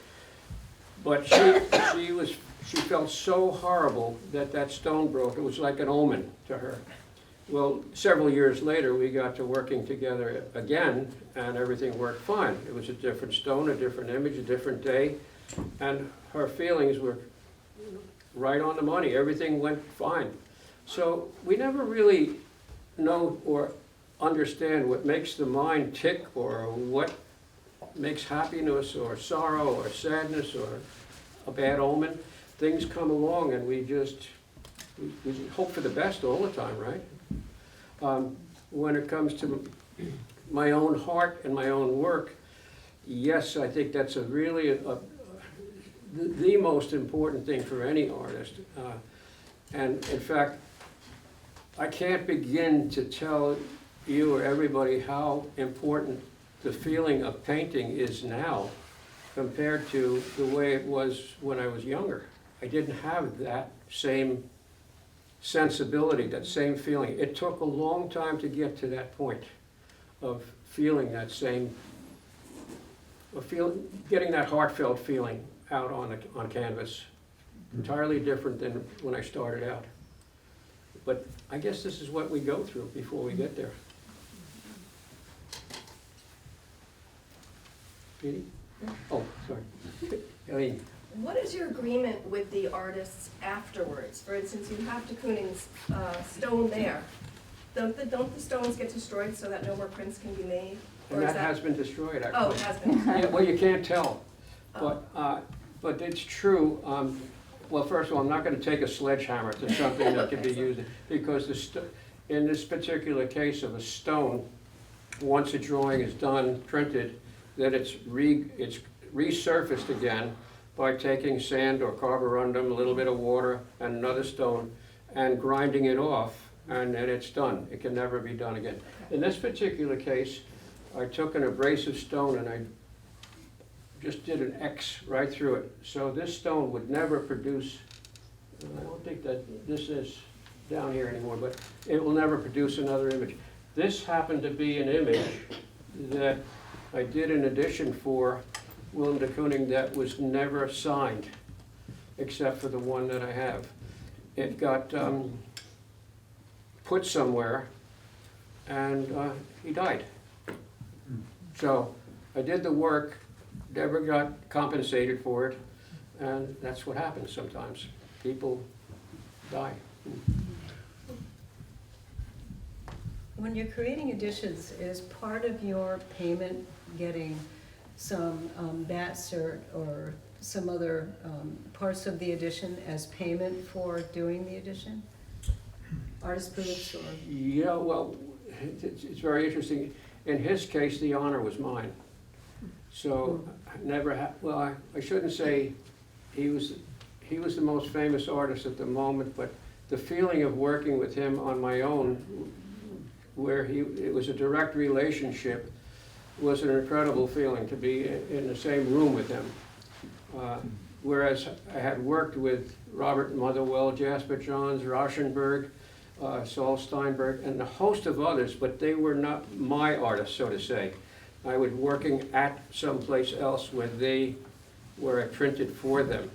But she felt so horrible that stone broke. It was like an omen to her. Well, several years later, we got to working together again, and everything worked fine. It was a different stone, a different image, a different day, and her feelings were right on the money. Everything went fine. So we never really know or understand what makes the mind tick, or what makes happiness or sorrow or sadness or a bad omen. Things come along, and we hope for the best all the time, right? When it comes to my own heart and my own work, yes, I think that's the most important thing for any artist. And in fact, I can't begin to tell you or everybody how important the feeling of painting is now compared to the way it was when I was younger. I didn't have that same sensibility, that same feeling. It took a long time to get to that point of feeling that same, getting that heartfelt feeling out on canvas. Entirely different than when I started out. But I guess this is what we go through before we get there. Petey? Oh, sorry. Eileen. What is your agreement with the artists afterwards? For instance, you have de Kooning's stone there. Don't the stones get destroyed so that no more prints can be made? And that has been destroyed, actually. Oh, it has been. Yeah, well, you can't tell. But it's true. Well, first of all, I'm not going to take a sledgehammer to something that can be used, because in this particular case of a stone, once a drawing is done, printed, then it's resurfaced again by taking sand or carborundum, a little bit of water, and another stone, and grinding it off, and then it's done. It can never be done again. In this particular case, I took an abrasive stone and I just did an X right through it. So this stone would never produce, I don't think that this is down here anymore, but it will never produce another image. This happened to be an image that I did an edition for Willem de Kooning that was never signed, except for the one that I have. It got put somewhere, and he died. So I did the work, never got compensated for it, and that's what happens sometimes. People die. When you're creating editions, is part of your payment getting some BAT cert or some other parts of the edition as payment for doing the edition? Artist proofs or? Yeah, well, it's very interesting. In his case, the honor was mine. So never well, I shouldn't say he was the most famous artist at the moment, but the feeling of working with him on my own where it was a direct relationship, was an incredible feeling to be in the same room with him. Whereas I had worked with Robert Motherwell, Jasper Johns, Rauschenberg, Saul Steinberg, and a host of others, but they were not my artists, so to say. I was working at someplace else where I printed for them.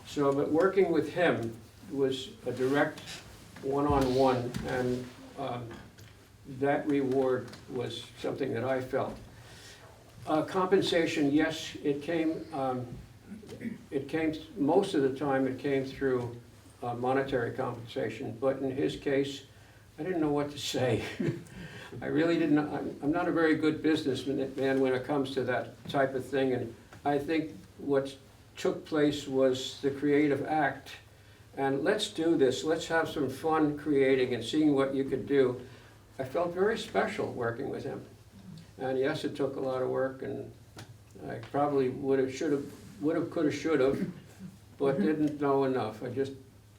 So, but working with him was a direct one-on-one, and that reward was something that I felt. Compensation, yes, it came, most of the time it came through monetary compensation, but in his case, I didn't know what to say. I really didn't, I'm not a very good businessman when it comes to that type of thing, and I think what took place was the creative act. And let's do this, let's have some fun creating and seeing what you could do. I felt very special working with him. And yes, it took a lot of work, and I probably would have, could have, should have, but didn't know enough. I just,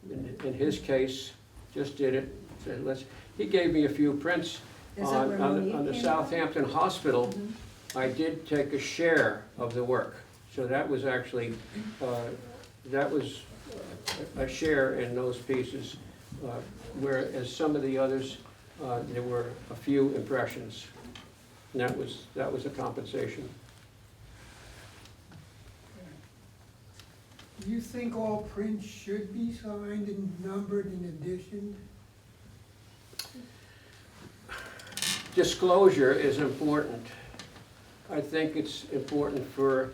in his case, just did it. Said, let's. He gave me a few prints on the Southampton Hospital. I did take a share of the work, so that was actually a share in those pieces, whereas some of the others there were a few impressions, and that was a compensation. Do you think all prints should be signed and numbered in addition? Disclosure is important. I think it's important for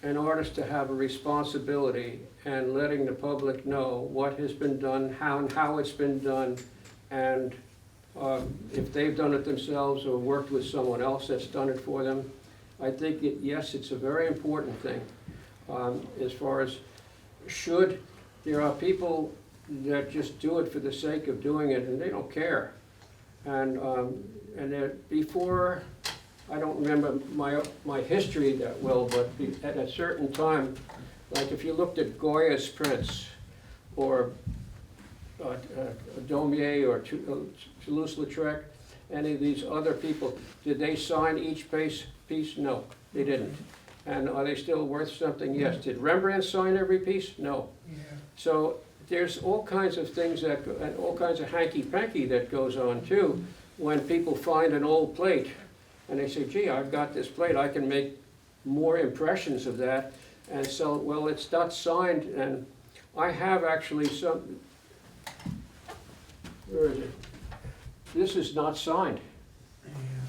an artist to have a responsibility and letting the public know what has been done, how it's been done, and if they've done it themselves or worked with someone else that's done it for them. I think, yes, it's a very important thing. As far as there are people that just do it for the sake of doing it, and they don't care. And before, I don't remember my history that well, but at a certain time, like if you looked at Goya's prints, or Daumier, or Toulouse-Lautrec, any of these other people, did they sign each piece? No, they didn't. And are they still worth something? Yes. Did Rembrandt sign every piece? No. Yeah. So there's all kinds of things and all kinds of hanky-panky that goes on too, when people find an old plate and they say, gee, I've got this plate, I can make more impressions of that and sell it. Well, it's not signed, and I have actually some, where is it? This is not signed,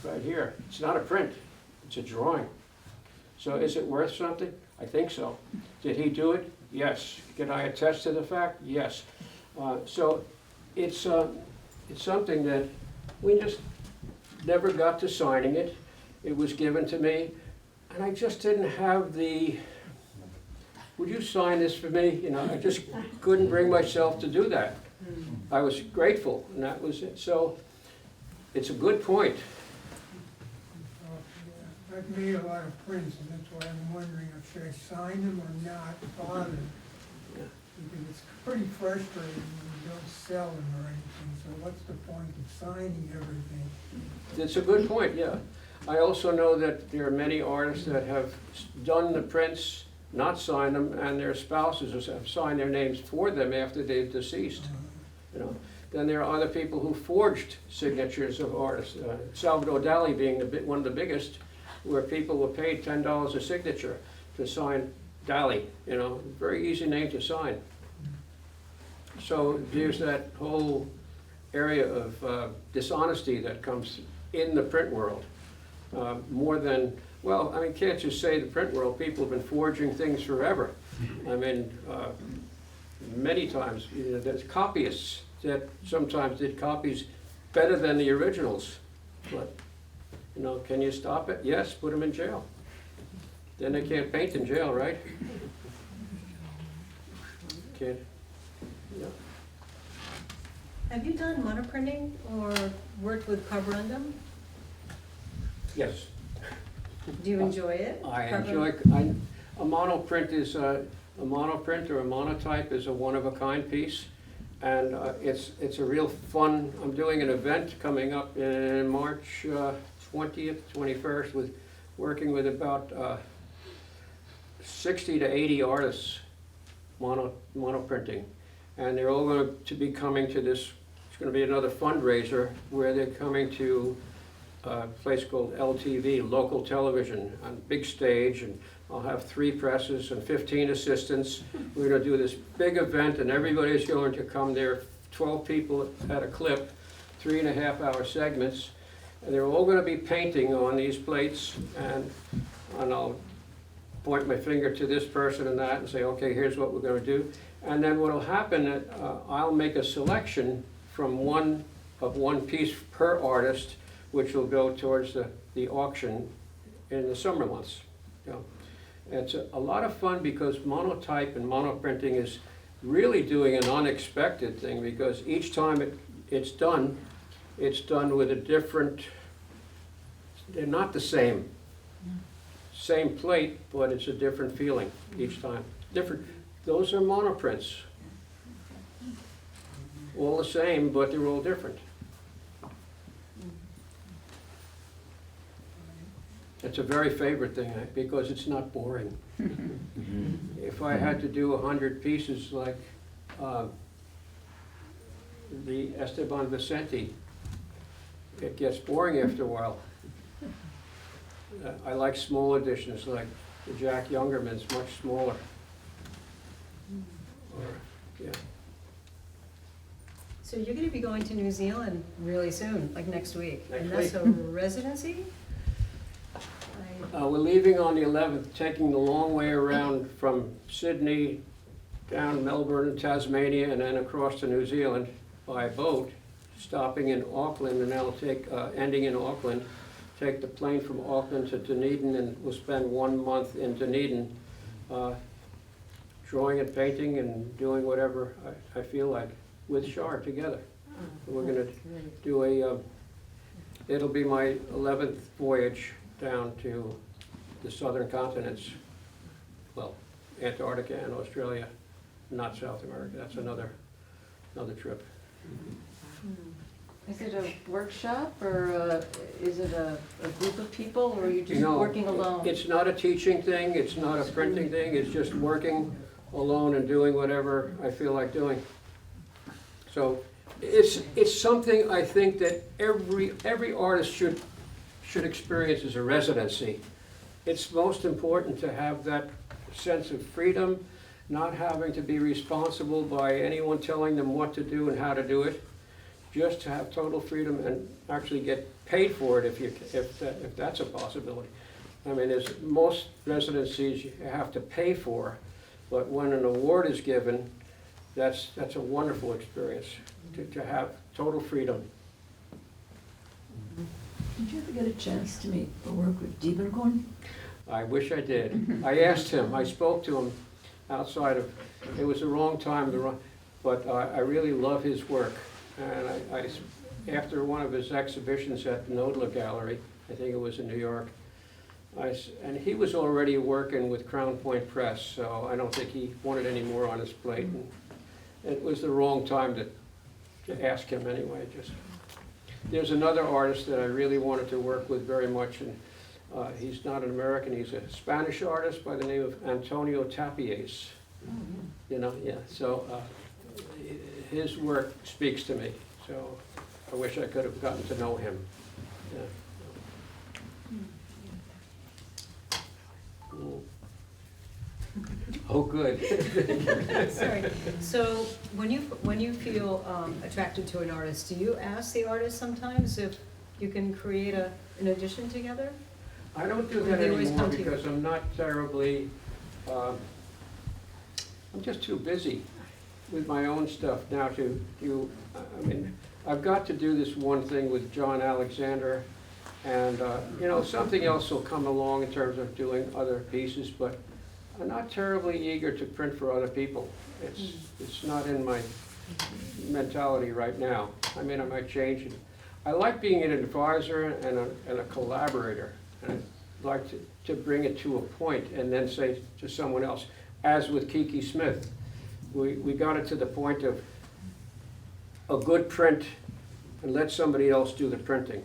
right here. It's not a print, it's a drawing. So is it worth something? I think so. Did he do it? Yes. Can I attest to the fact? Yes. So it's something that we just never got to signing it. It was given to me, and I just didn't have the, would you sign this for me? You know, I just couldn't bring myself to do that. I was grateful, and that was it. So it's a good point. I've made a lot of prints, and that's why I'm wondering if should I sign them or not bother. Because it's pretty frustrating when you don't sell them or anything, so what's the point of signing everything? It's a good point, yeah. I also know that there are many artists that have done the prints, not signed them, and their spouses have signed their names for them after they've deceased. You know. Then there are other people who forged signatures of artists. Salvador Dali being one of the biggest, where people were paid $10 a signature to sign Dali. You know, very easy name to sign. So there's that whole area of dishonesty that comes in the print world. More than, well, I mean, can't just say the print world, people have been forging things forever. I mean, many times, you know, there's copyists that sometimes did copies better than the originals. But, you know, can you stop it? Yes, put them in jail. Then they can't paint in jail, right? Can't. Yeah. Have you done monoprinting or worked with carborundum? Yes. Do you enjoy it? I enjoy, a monoprint is a monoprint or a monotype is a one-of-a-kind piece. And it's a real fun, I'm doing an event coming up in March 20th, 21st, working with about 60 to 80 artists, mono printing. And they're all going to be coming to this, it's going to be another fundraiser where they're coming to a place called LTV, local television, on a big stage, and I'll have 3 presses and 15 assistants. We're going to do this big event, and everybody's going to come there, 12 people at a clip, 3.5-hour segments, and they're all going to be painting on these plates, and I'll point my finger to this person and that and say, okay, here's what we're going to do. And then what will happen, I'll make a selection from one piece per artist, which will go towards the auction in the summer months. You know, it's a lot of fun because monotype and monoprinting is really doing an unexpected thing, because each time it's done with a different, they're not the same plate, but it's a different feeling each time. Different. Those are monoprints. All the same, but they're all different. It's a very favorite thing because it's not boring. If I had to do 100 pieces like the Esteban Vicente, it gets boring after a while. I like small editions, like the Jack Youngerman's much smaller. Yeah. So you're gonna be going to New Zealand really soon, like next week, Next and that's week. a residency? We're leaving on the 11th, taking the long way around from Sydney down Melbourne and Tasmania, and then across to New Zealand by boat, stopping in Auckland, and I'll take, ending in Auckland, take the plane from Auckland to Dunedin, and we'll spend 1 month in Dunedin drawing and painting and doing whatever I feel like with Shar together. We're going to do it'll be my 11th voyage down to the southern continents, well, Antarctica and Australia, not South America. That's another trip. Is it a workshop, or is it a group of people, or are you just No, working alone? It's not a teaching thing, it's not a printing thing, it's just working alone and doing whatever I feel like doing. So it's something I think that every artist should experience as a residency. It's most important to have that sense of freedom, not having to be responsible by anyone telling them what to do and how to do it. Just to have total freedom and actually get paid for it if that's a possibility. I mean, there's most residencies you have to pay for, but when an award is given, that's a wonderful experience to have total freedom. Did you ever get a chance to meet or work with Diebenkorn? I wish I did. I asked him, I spoke to him outside of, it was the wrong time, but I really love his work. And after one of his exhibitions at the Nodla Gallery, I think it was in New York, and he was already working with Crown Point Press, so I don't think he wanted any more on his plate. And it was the wrong time to ask him anyway. There's another artist that I really wanted to work with very much, and he's not an American, he's a Spanish artist by the name of Antonio Tapies. You know, yeah, so his work speaks to me, so I wish I could have gotten to know him. Yeah. Oh, good. Sorry. So when you feel attracted to an artist, do you ask the artist sometimes if you can create an edition together? I don't do Or that they always anymore come to you? because I'm not terribly, I'm just too busy with my own stuff now to do, I mean, I've got to do this one thing with John Alexander, and, you know, something else will come along in terms of doing other pieces, but I'm not terribly eager to print for other people. It's not in my mentality right now. I mean, I might change it. I like being an advisor and a collaborator. And I'd like to bring it to a point and then say to someone else, as with Kiki Smith, we got it to the point of a good print and let somebody else do the printing.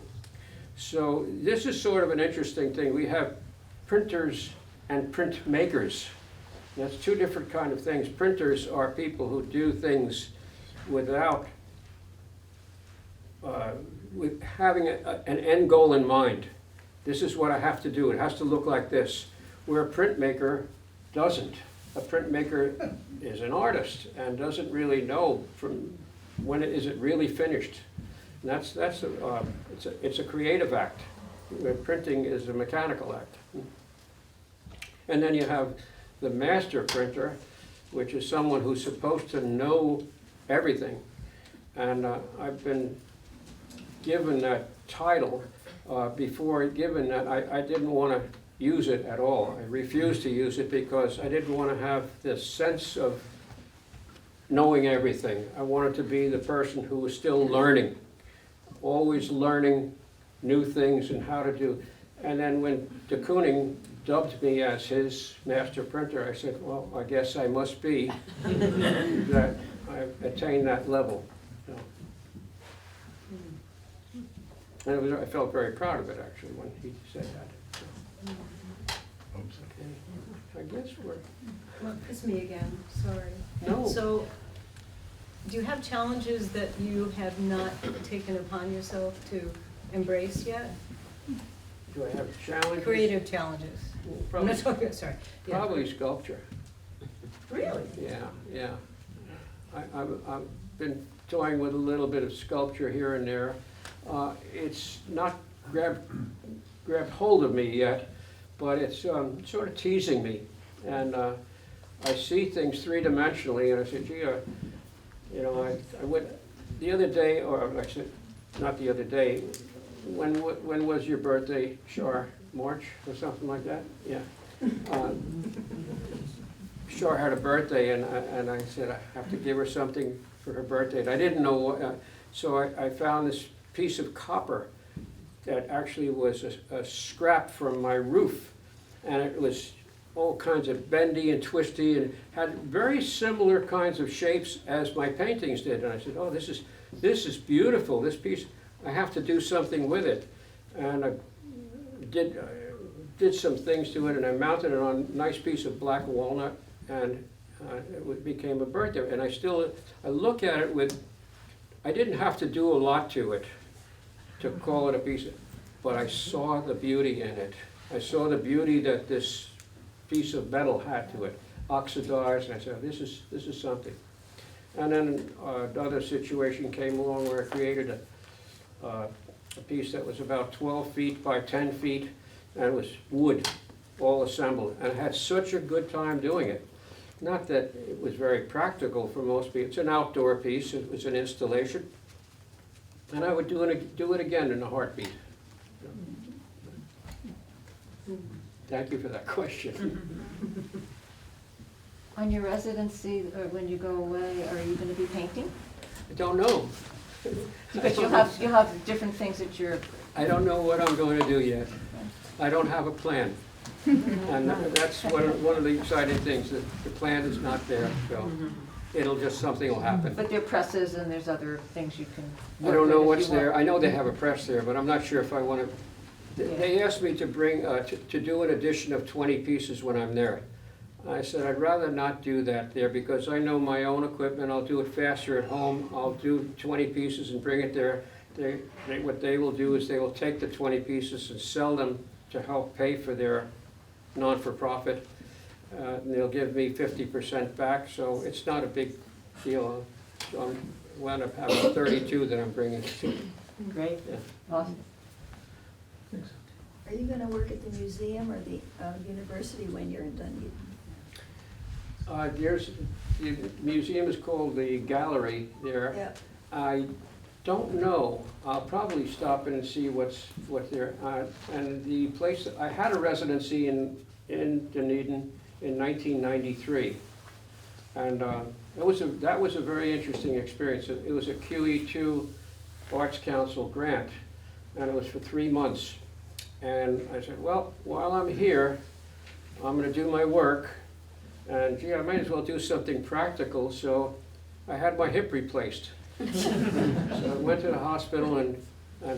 So this is sort of an interesting thing. We have printers and print makers. That's two different kind of things. Printers are people who do things without with having an end goal in mind. This is what I have to do. It has to look like this. Where a printmaker doesn't. A printmaker is an artist and doesn't really know from when is it really finished. And it's a creative act. Printing is a mechanical act. And then you have the master printer, which is someone who's supposed to know everything. And I've been given that title. Before given that, I didn't want to use it at all. I refused to use it because I didn't want to have this sense of knowing everything. I wanted to be the person who was still learning, always learning new things and how to do. And then when de Kooning dubbed me as his master printer, I said, well, I guess I must be that I've attained that level. And I felt very proud of it, actually, when he said that. Oops. Okay. I guess we're... Well, it's me again, sorry. No. So, do you have challenges that you have not taken upon yourself to embrace yet? Do I have challenges? Creative challenges. Probably, I'm not talking, sorry. Yeah. probably sculpture. Really? Yeah. I've been toying with a little bit of sculpture here and there. It's not grabbed hold of me yet, but it's sort of teasing me. And I see things three-dimensionally, and I said, gee, I went the other day, or actually, not the other day, when was your birthday, Shar? March or something like that? Yeah. Shar had a birthday, and I said I have to give her something for her birthday. And I didn't know what, so I found this piece of copper that actually was a scrap from my roof, and it was all kinds of bendy and twisty and had very similar kinds of shapes as my paintings did. And I said, oh, this is beautiful, this piece, I have to do something with it. And I did some things to it, and I mounted it on a nice piece of black walnut, and it became a birthday. And I look at it with, I didn't have to do a lot to it to call it a piece, but I saw the beauty in it. I saw the beauty that this piece of metal had to it, oxidized, and I said, this is something. And then another situation came along where I created a piece that was about 12 feet by 10 feet, and it was wood, all assembled, and I had such a good time doing it. Not that it was very practical for most people. It's an outdoor piece, it was an installation, and I would do it again in a heartbeat. Thank you for that question. On your residency, or when you go away, are you going to be painting? I don't know. Because you'll have different things that you're... I don't know what I'm going to do yet. I don't have a plan. And that's one of the exciting things, that the plan is not there, so something will happen. But there are presses and there's other things you can I work don't know with if what's you want. there. I know they have a press there, but I'm not sure if I want to. They asked me to bring, to do an edition of 20 pieces when I'm there. I said, I'd rather not do that there because I know my own equipment. I'll do it faster at home. I'll do 20 pieces and bring it there. What they will do is they will take the 20 pieces and sell them to help pay for their non-for-profit. And they'll give me 50% back, so it's not a big deal. So I'm wound up having 32 that I'm bringing. Great. Yeah. Awesome. Are you gonna work at the museum or the university when you're in Dunedin? The museum is called the Gallery there. Yeah. I don't know. I'll probably stop in and see what's there. And the place, I had a residency in Dunedin in 1993. And that was a very interesting experience. It was a QE2 Arts Council grant, and it was for 3 months. And I said, well, while I'm here, I'm going to do my work, and gee, I might as well do something practical. So I had my hip replaced. So I went to the hospital and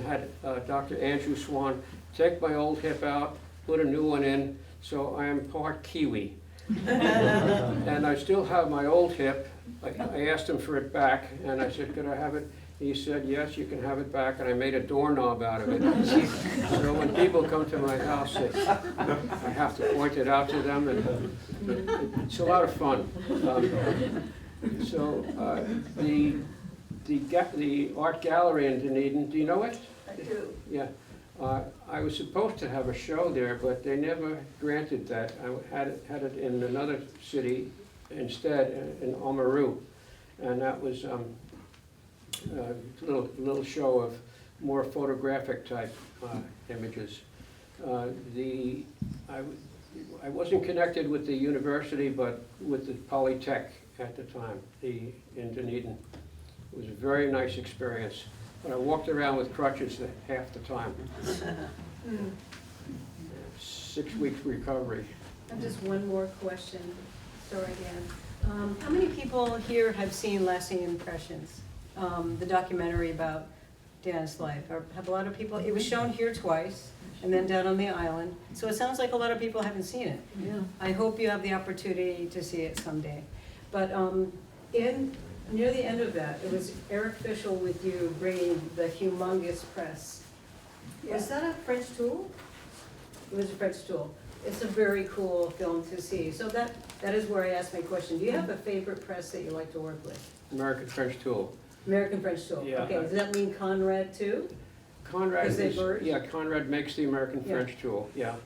had Dr. Andrew Swan take my old hip out, put a new one in, so I am part Kiwi. And I still have my old hip. I asked him for it back, and I said, could I have it? He said, yes, you can have it back, and I made a doorknob out of it. So when people come to my house, I have to point it out to them, and it's a lot of fun. The art gallery in Dunedin, do you know it? I do. Yeah. I was supposed to have a show there, but they never granted that. I had it in another city instead, in Oamaru, and that was a little show of more photographic type images. I wasn't connected with the university, but with the Polytech at the time, in Dunedin. It was a very nice experience. But I walked around with crutches half the time. 6 weeks recovery. And just one more question. Sorry, Dan. How many people here have seen Lasting Impressions, the documentary about Dan's life? Have a lot of people? It was shown here twice, and then down on the island. So it sounds like a lot of people haven't seen it. Yeah. I hope you have the opportunity to see it someday. But near the end of that, it was Eric Fischel with you bringing the humongous press. Was that a French tool? It was a French tool. It's a very cool film to see. So that is where I asked my question. Do you have a favorite press that you like to work with? American French tool. American French tool. Yeah. Okay, does that mean Conrad too? Conrad Is it bird? yeah, Conrad makes the American Yeah. French tool, yeah.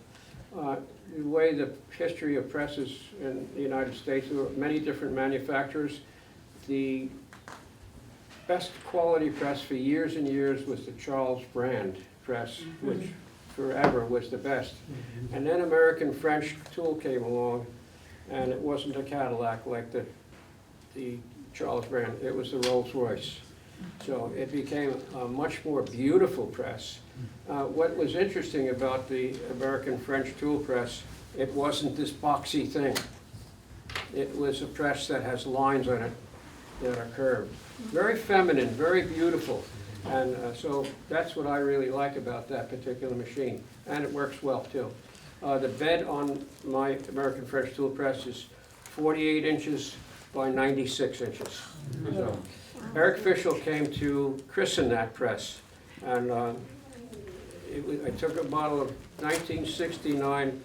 The way the history of presses in the United States, there were many different manufacturers. The best quality press for years and years was the Charles brand press, which forever was the best. And then American French tool came along, and it wasn't a Cadillac like the Charles brand, it was the Rolls Royce. So it became a much more beautiful press. What was interesting about the American French tool press, it wasn't this boxy thing. It was a press that has lines on it that are curved. Very feminine, very beautiful. And so that's what I really like about that particular machine. And it works well too. The bed on my American French tool press is 48 inches by 96 inches. So Eric Fischel came to christen that press. And I took a bottle of 1969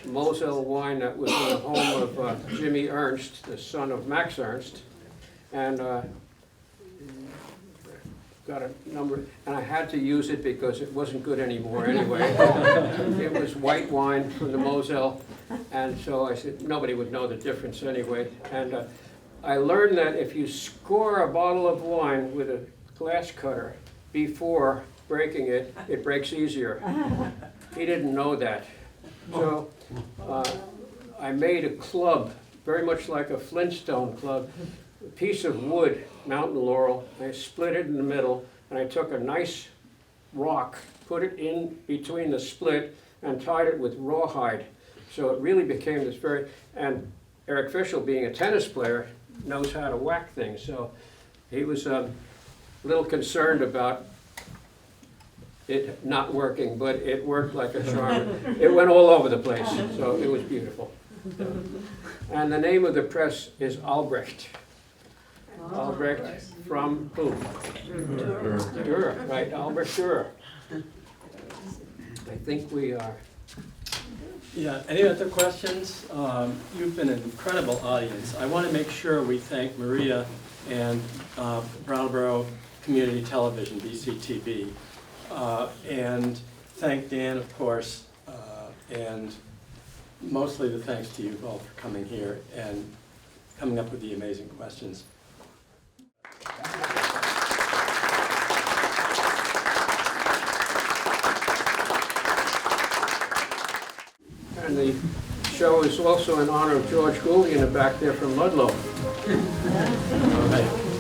Moselle wine that was in the home of Jimmy Ernst, the son of Max Ernst. And got a number, and I had to use it because it wasn't good anymore anyway. It was white wine from the Moselle, and so I said nobody would know the difference anyway. And I learned that if you score a bottle of wine with a glass cutter before breaking it, it breaks easier. He didn't know that. So I made a club, very much like a Flintstone club, a piece of wood, mountain laurel. I split it in the middle, and I took a nice rock, put it in between the split, and tied it with rawhide. So it really became this very, and Eric Fischel, being a tennis player, knows how to whack things. So he was a little concerned about it not working, but it worked like a charm. It went all over the place, so it was beautiful. And the name of the press is Albrecht. Albrecht from who? Dürer, right, Albrecht Dürer. I think we are. Yeah, any other questions? You've been an incredible audience. I want to make sure we thank Maria and Brattleboro Community Television, BCTV, and thank Dan, of course, and mostly the thanks to you all for coming here and coming up with the amazing questions. And the show is also in honor of George Gouldian back there from Ludlow. All right.